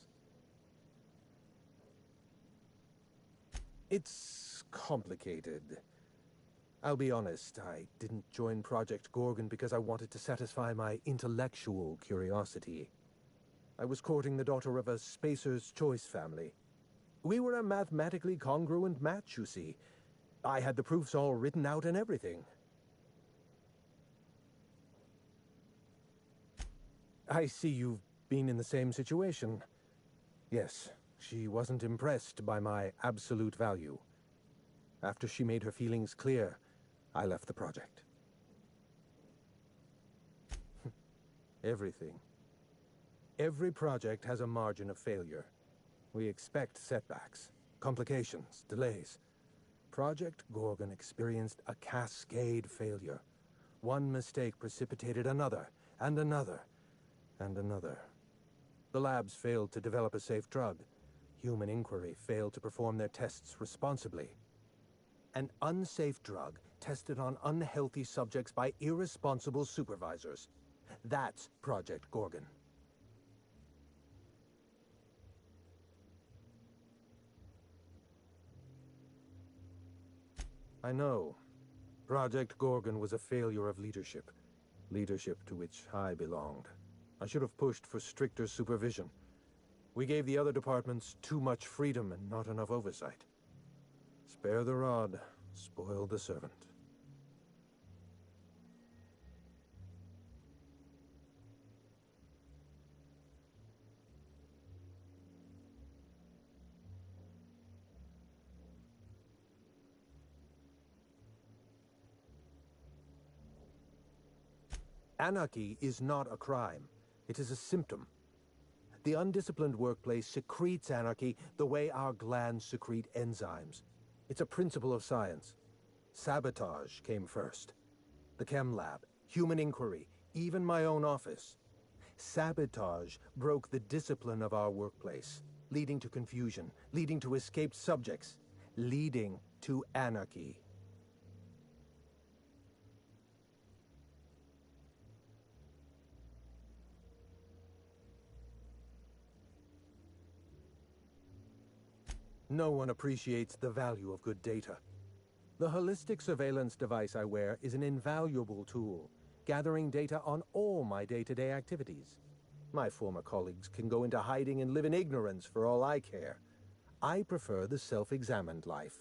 It's complicated. I'll be honest, I didn't join Project Gorgon because I wanted to satisfy my intellectual curiosity. I was courting the daughter of a Spacer's Choice family. We were a mathematically congruent match, you see. I had the proofs all written out and everything. I see you've been in the same situation. Yes, she wasn't impressed by my absolute value. After she made her feelings clear, I left the project. Everything. Every project has a margin of failure. We expect setbacks, complications, delays. Project Gorgon experienced a cascade failure. One mistake precipitated another, and another, and another. The labs failed to develop a safe drug. Human Inquiry failed to perform their tests responsibly. An unsafe drug tested on unhealthy subjects by irresponsible supervisors. That's Project Gorgon. I know. Project Gorgon was a failure of leadership. Leadership to which I belonged. I should have pushed for stricter supervision. We gave the other departments too much freedom and not enough oversight. Spare the rod, spoil the servant. Anarchy is not a crime. It is a symptom. The undisciplined workplace secretes anarchy the way our glands secrete enzymes. It's a principle of science. Sabotage came first. The chem lab, Human Inquiry, even my own office. Sabotage broke the discipline of our workplace, leading to confusion, leading to escaped subjects, leading to anarchy. No one appreciates the value of good data. The holistic surveillance device I wear is an invaluable tool, gathering data on all my day-to-day activities. My former colleagues can go into hiding and live in ignorance for all I care. I prefer the self-examined life.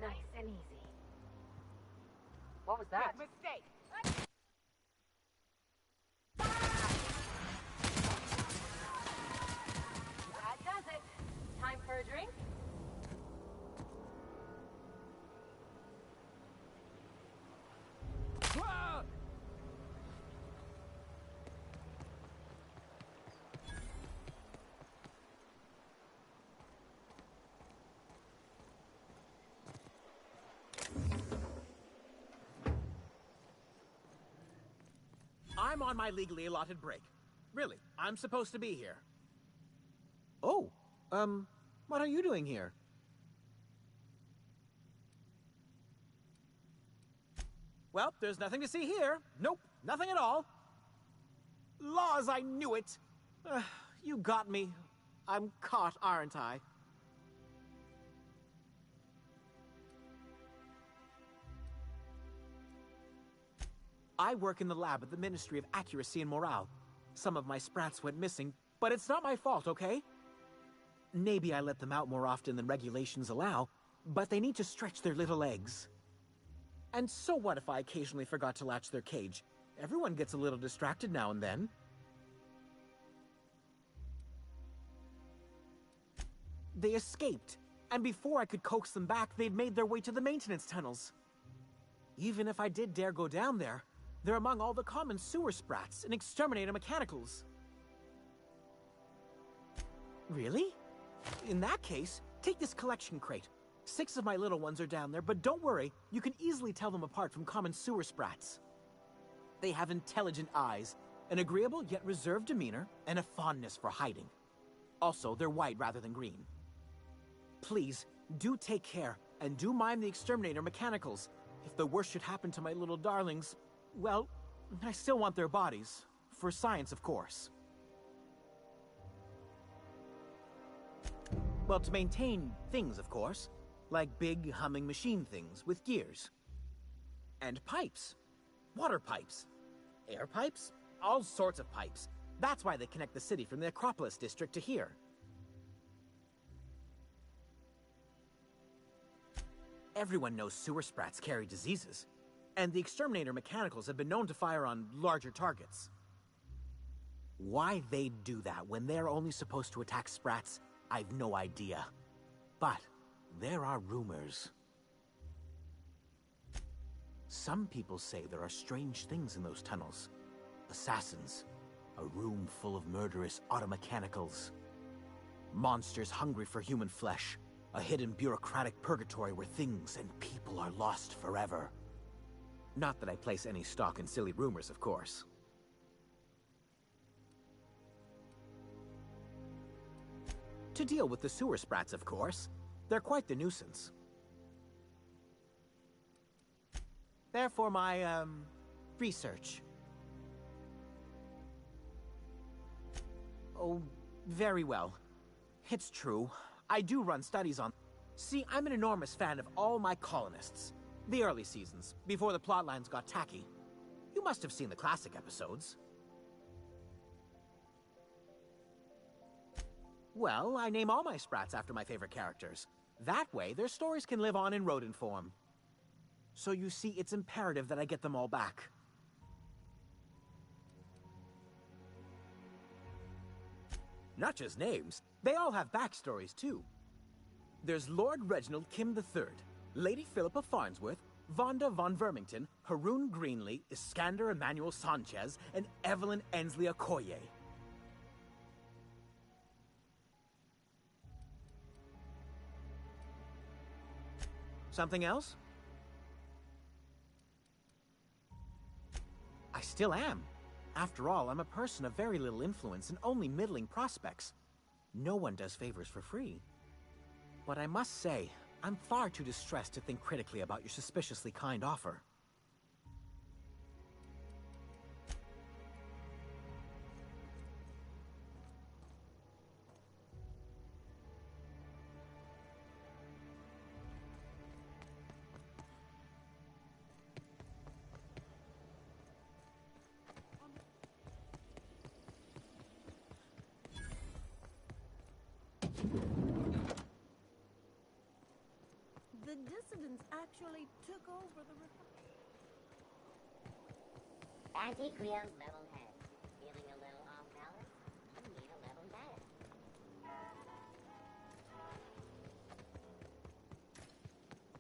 Nice and easy. What was that?
Mistake.
That does it. Time for a drink?
I'm on my legally allotted break. Really, I'm supposed to be here. Oh, what are you doing here? Well, there's nothing to see here. Nope, nothing at all. Laws, I knew it. You got me. I'm caught, aren't I? I work in the lab at the Ministry of Accuracy and Morale. Some of my sprats went missing, but it's not my fault, okay? Maybe I let them out more often than regulations allow, but they need to stretch their little legs. And so what if I occasionally forgot to latch their cage? Everyone gets a little distracted now and then. They escaped, and before I could coax them back, they'd made their way to the maintenance tunnels. Even if I did dare go down there, they're among all the common sewer sprats and exterminator mechanicals. Really? In that case, take this collection crate. 6 of my little ones are down there, but don't worry, you can easily tell them apart from common sewer sprats. They have intelligent eyes, an agreeable yet reserved demeanor, and a fondness for hiding. Also, they're white rather than green. Please, do take care, and do mind the exterminator mechanicals. If the worst should happen to my little darlings, well, I still want their bodies. For science, of course. Well, to maintain things, of course. Like big, humming machine things with gears. And pipes. Water pipes. Air pipes. All sorts of pipes. That's why they connect the city from the Acropolis district to here. Everyone knows sewer sprats carry diseases. And the exterminator mechanicals have been known to fire on larger targets. Why they'd do that when they're only supposed to attack sprats, I've no idea. But there are rumors. Some people say there are strange things in those tunnels. Assassins. A room full of murderous automechanicals. Monsters hungry for human flesh. A hidden bureaucratic purgatory where things and people are lost forever. Not that I place any stock in silly rumors, of course. To deal with the sewer sprats, of course. They're quite the nuisance. Therefore, my, research. Oh, very well. It's true. I do run studies on... See, I'm an enormous fan of all my colonists. The early seasons, before the plotlines got tacky. You must have seen the classic episodes. Well, I name all my sprats after my favorite characters. That way, their stories can live on in rodent form. So you see, it's imperative that I get them all back. Not just names, they all have backstories too. There's Lord Reginald Kim III, Lady Philippa Farnsworth, Vonda von Vermington, Haroon Greenlee, Iskander Emmanuel Sanchez, and Evelyn Ensley Okoye. Something else? I still am. After all, I'm a person of very little influence and only middling prospects. No one does favors for free. But I must say, I'm far too distressed to think critically about your suspiciously kind offer.
The dissidents actually took over the...
Anti-Creo's level head. Feeling a little off balance? You need a level head.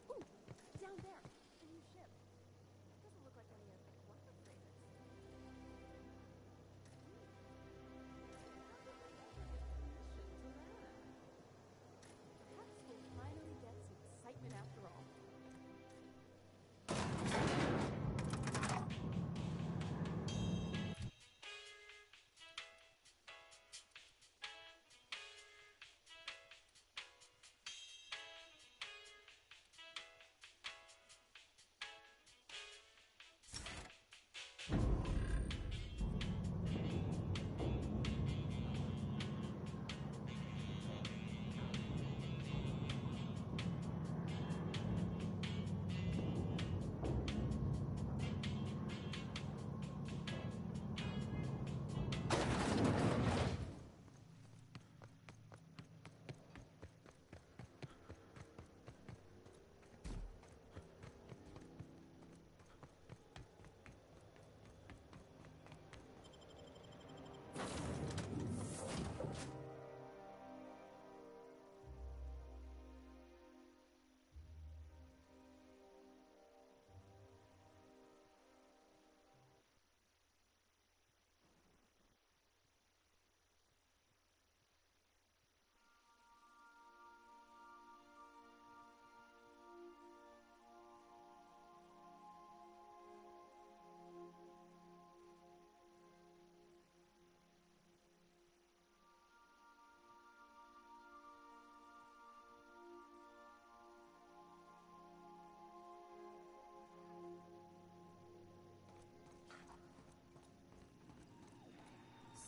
Ooh, down there, a new ship. Doesn't look like any of the quantum freighters. Perhaps we'll finally get some excitement after all.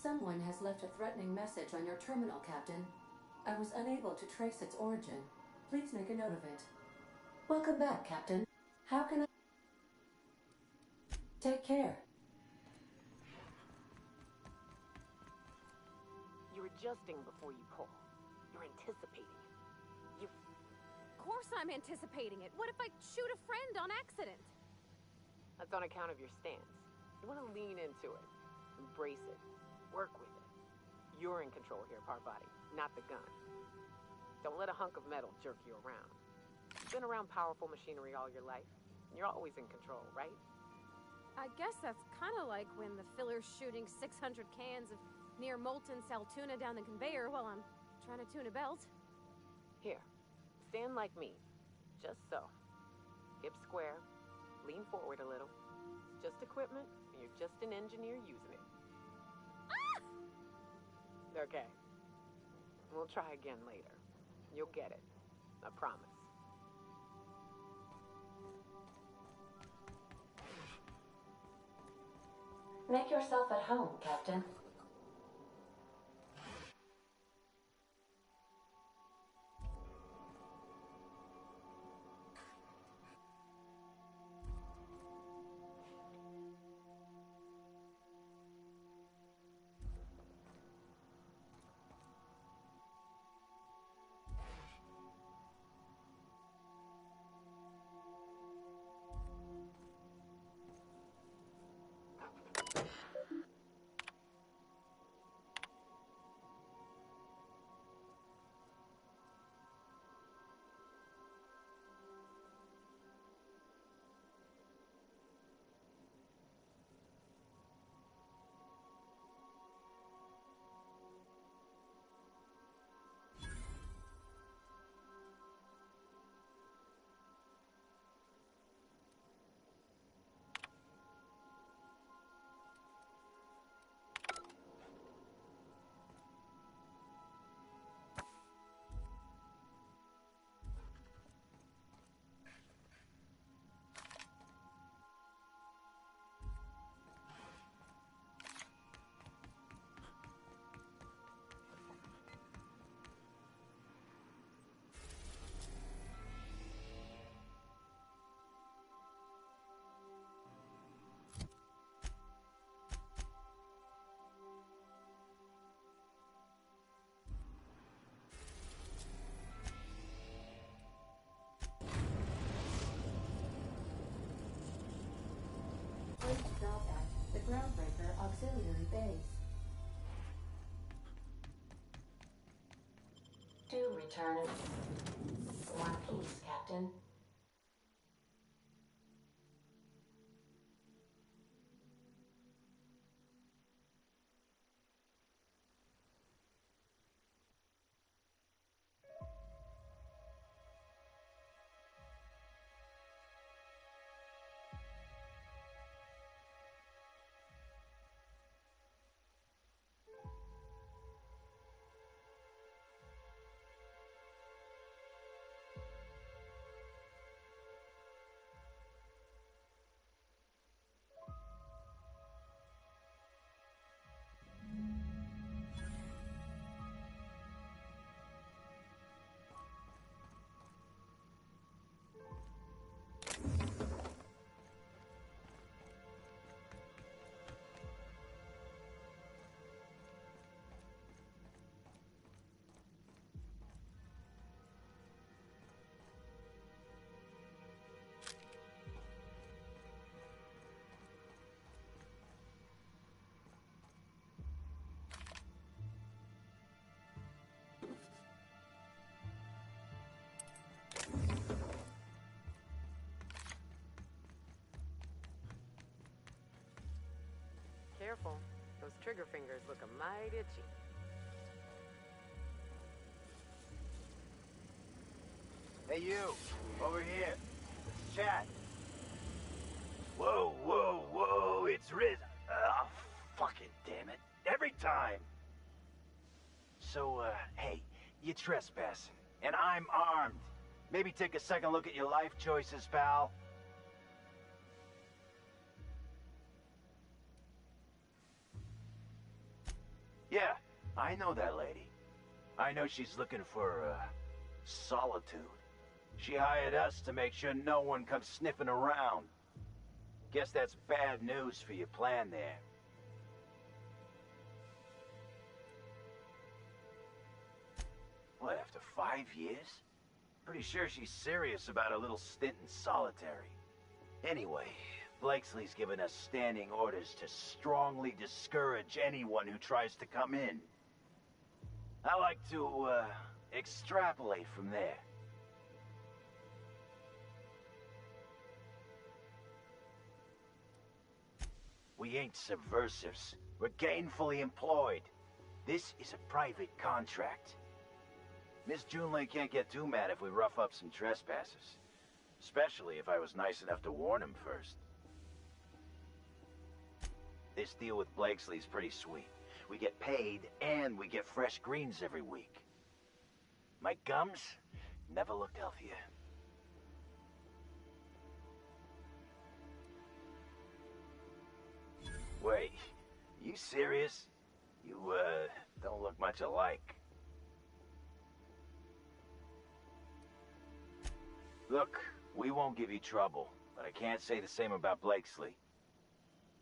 Someone has left a threatening message on your terminal, Captain. I was unable to trace its origin. Please make a note of it. Welcome back, Captain. How can I... Take care.
You're adjusting before you pull. You're anticipating it.
Of course I'm anticipating it. What if I shoot a friend on accident?
That's on account of your stance. You want to lean into it. Embrace it. Work with it. You're in control here, Parvati, not the gun. Don't let a hunk of metal jerk you around. You've been around powerful machinery all your life, and you're always in control, right?
I guess that's kind of like when the filler's shooting 600 cans of near molten cell tuna down the conveyor while I'm trying to tune a belt.
Here, stand like me. Just so. Hips square. Lean forward a little. It's just equipment, and you're just an engineer using it.
Ah!
Okay. We'll try again later. You'll get it. I promise.
Make yourself at home, Captain. Please stop at the Groundbreaker Auxiliary Base. To return in one piece, Captain.
Careful. Those trigger fingers look a mite itchy.
Hey, you! Over here. Let's chat. Whoa, whoa, whoa! It's Riz. Oh, fucking damn it. Every time! So, hey, you trespassing. And I'm armed. Maybe take a second look at your life choices, pal. Yeah, I know that lady. I know she's looking for, solitude. She hired us to make sure no one comes sniffing around. Guess that's bad news for your plan there. What, after 5 years? Pretty sure she's serious about a little stint in solitary. Anyway, Blakesley's given us standing orders to strongly discourage anyone who tries to come in. I like to, extrapolate from there. We ain't subversives. We're gainfully employed. This is a private contract. Miss Junlei can't get too mad if we rough up some trespassers. Especially if I was nice enough to warn him first. This deal with Blakesley's pretty sweet. We get paid, and we get fresh greens every week. My gums never looked healthier. Wait, you serious? You, don't look much alike. Look, we won't give you trouble, but I can't say the same about Blakesley.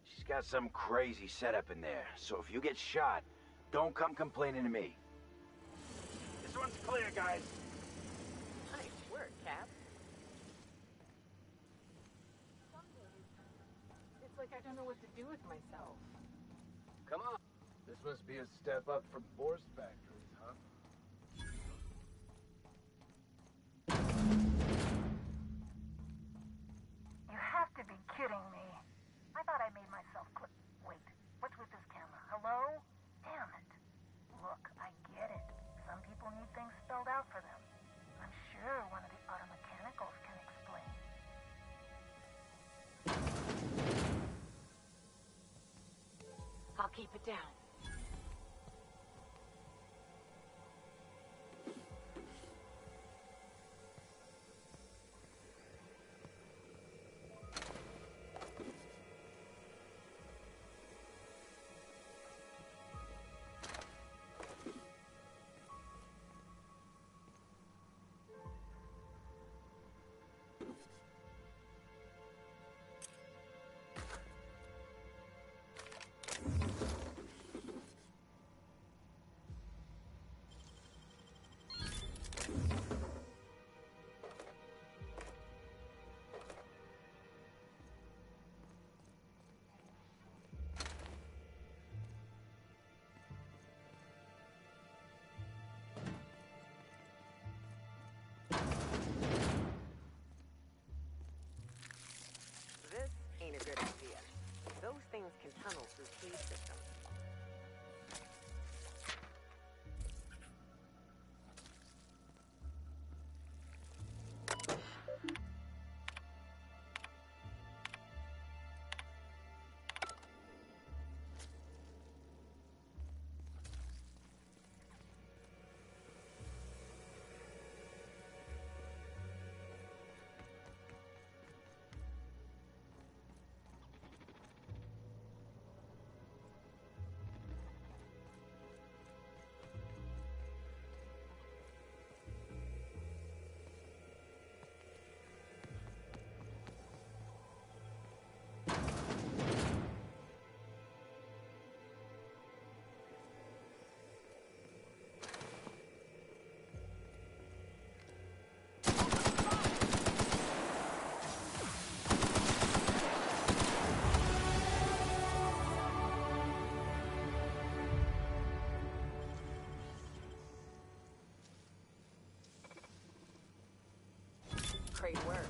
She's got some crazy setup in there, so if you get shot, don't come complaining to me. This one's clear, guys.
Nice work, Cap. It's like I don't know what to do with myself.
Come on. This must be a step up from Force Factories, huh?
You have to be kidding me. I thought I made myself clip. Wait, what's with this camera? Hello? Damn it. Look, I get it. Some people need things spelled out for them. I'm sure one of the auto mechanicals can explain.
I'll keep it down. Ain't a good idea. Those things can tunnel through key systems. Great work.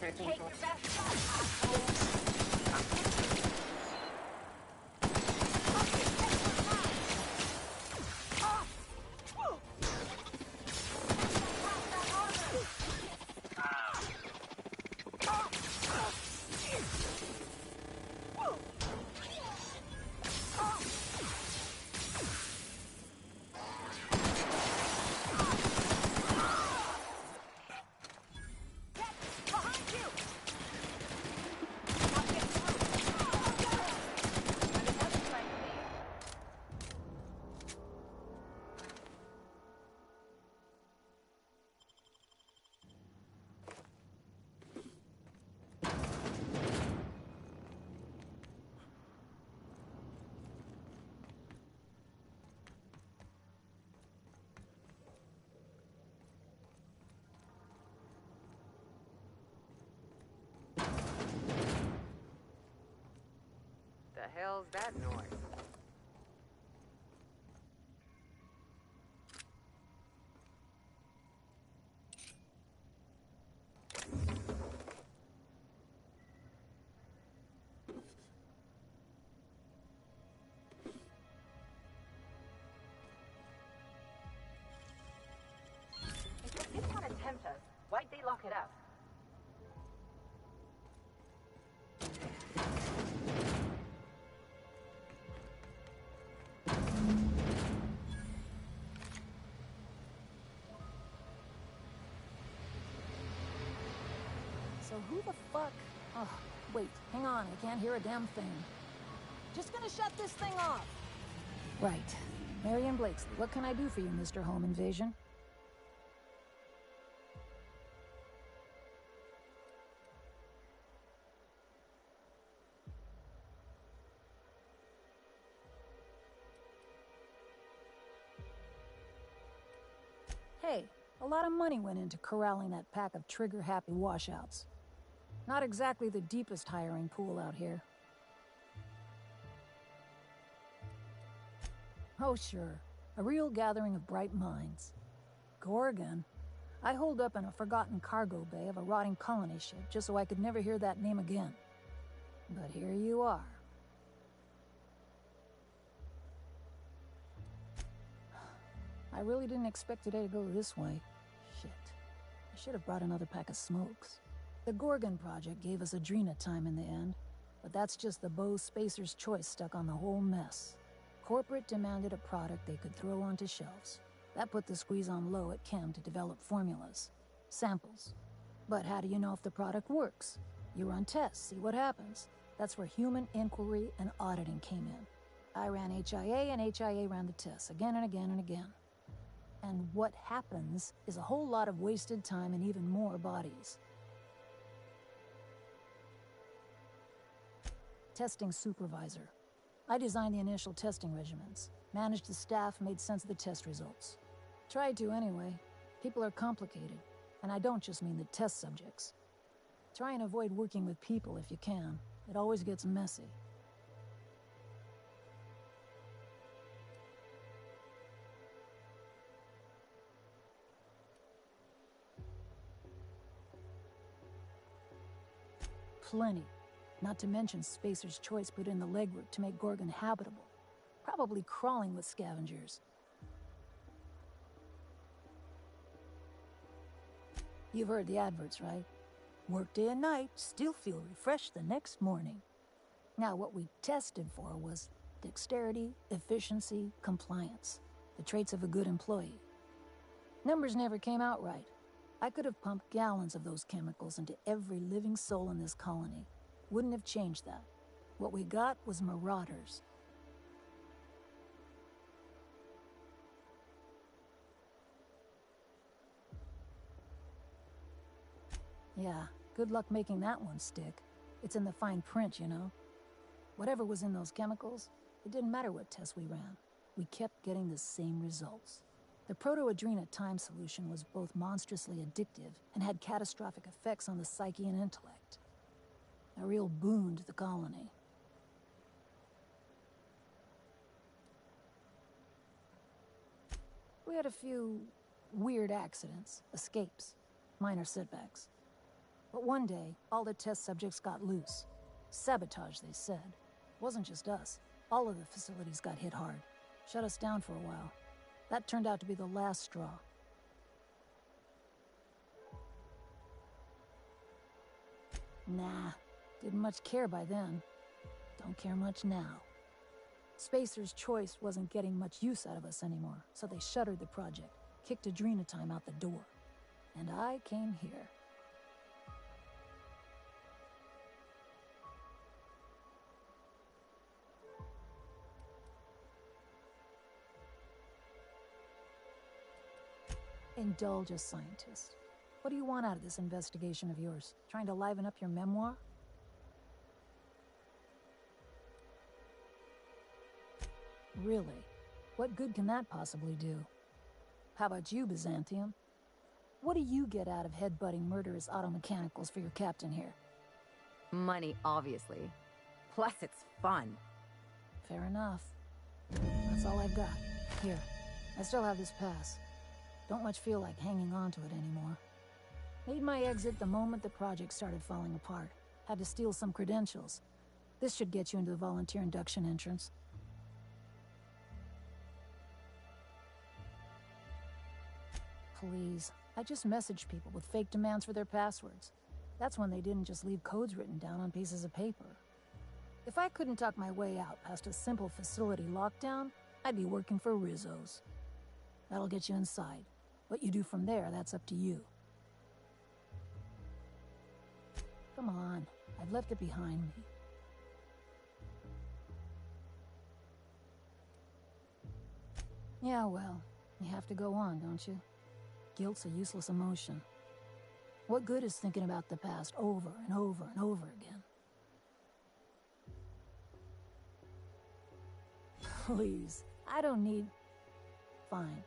searching
Take
for...
your best shot, asshole!
The hell's that noise?
If they didn't want to tempt us, why'd they lock it up?
So who the fuck? Oh, wait, hang on, I can't hear a damn thing. Just gonna shut this thing off. Right. Marion Blakesley, what can I do for you, Mr. Home Invasion? Hey, a lot of money went into corralling that pack of trigger-happy washouts. Not exactly the deepest hiring pool out here. Oh, sure. A real gathering of bright minds. Gorgon? I holed up in a forgotten cargo bay of a rotting colony ship just so I could never hear that name again. But here you are. I really didn't expect today to go this way. Shit. I should have brought another pack of smokes. The Gorgon project gave us Adrena time in the end, but that's just the Bo Spacer's choice stuck on the whole mess. Corporate demanded a product they could throw onto shelves. That put the squeeze on low at Chem to develop formulas, samples. But how do you know if the product works? You run tests, see what happens. That's where human inquiry and auditing came in. I ran HIA and HIA ran the tests again and again and again. And what happens is a whole lot of wasted time and even more bodies. Testing supervisor. I designed the initial testing regimens, managed the staff, made sense of the test results. Tried to anyway. People are complicated, and I don't just mean the test subjects. Try and avoid working with people if you can. It always gets messy. Plenty. Not to mention Spacer's Choice put in the legwork to make Gorgon habitable. Probably crawling with scavengers. You've heard the adverts, right? Work day and night, still feel refreshed the next morning. Now, what we tested for was dexterity, efficiency, compliance. The traits of a good employee. Numbers never came out right. I could have pumped gallons of those chemicals into every living soul in this colony. Wouldn't have changed that. What we got was marauders. Yeah, good luck making that one stick. It's in the fine print, you know. Whatever was in those chemicals, it didn't matter what tests we ran. We kept getting the same results. The Proto-Adrena time solution was both monstrously addictive and had catastrophic effects on the psyche and intellect. A real boon to the colony. We had a few weird accidents, escapes, minor setbacks.
But one day, all the test subjects got loose. Sabotage, they said. Wasn't just us. All of the facilities got hit hard. Shut us down for a while. That turned out to be the last straw. Nah, didn't much care by then. Don't care much now. Spacer's Choice wasn't getting much use out of us anymore, so they shuttered the project, kicked Adrenatime out the door. And I came here. Indulge a scientist. What do you want out of this investigation of yours? Trying to liven up your memoir? Really? What good can that possibly do? How about you, Byzantium? What do you get out of headbutting murderous automechanicals for your captain here?
Money, obviously. Plus, it's fun.
Fair enough. That's all I've got. Here, I still have this pass. Don't much feel like hanging on to it anymore. Made my exit the moment the project started falling apart. Had to steal some credentials. This should get you into the volunteer induction entrance. Please. I just messaged people with fake demands for their passwords. That's when they didn't just leave codes written down on pieces of paper. If I couldn't talk my way out past a simple facility lockdown, I'd be working for Rizzo's. That'll get you inside. What you do from there, that's up to you. Come on, I've left it behind me. Yeah, well, you have to go on, don't you? Guilt's a useless emotion. What good is thinking about the past over and over and over again? Please, I don't need... Fine.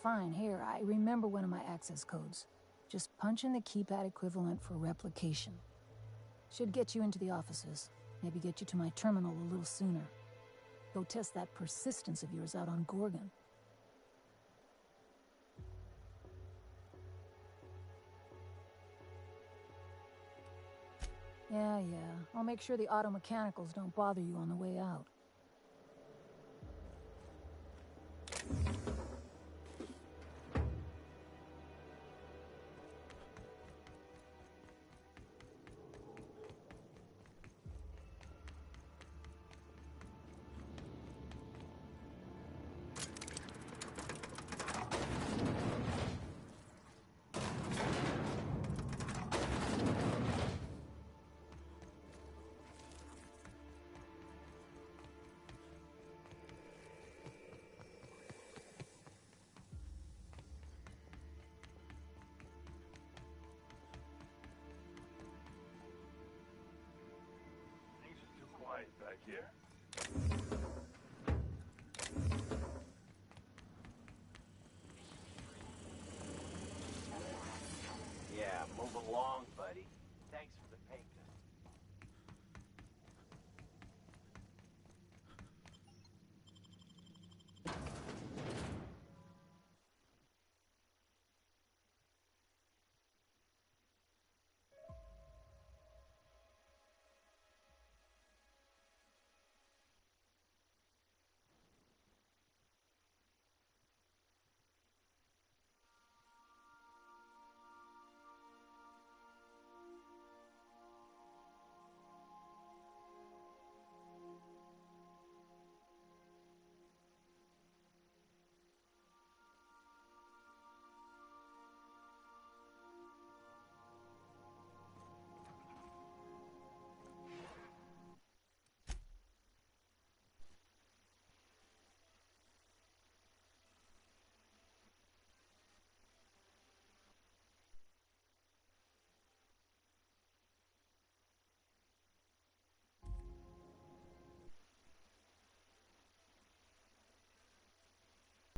Fine, here, I remember one of my access codes. Just punch in the keypad equivalent for replication. Should get you into the offices. Maybe get you to my terminal a little sooner. Go test that persistence of yours out on Gorgon. Yeah. I'll make sure the automechanicals don't bother you on the way out.
Back here.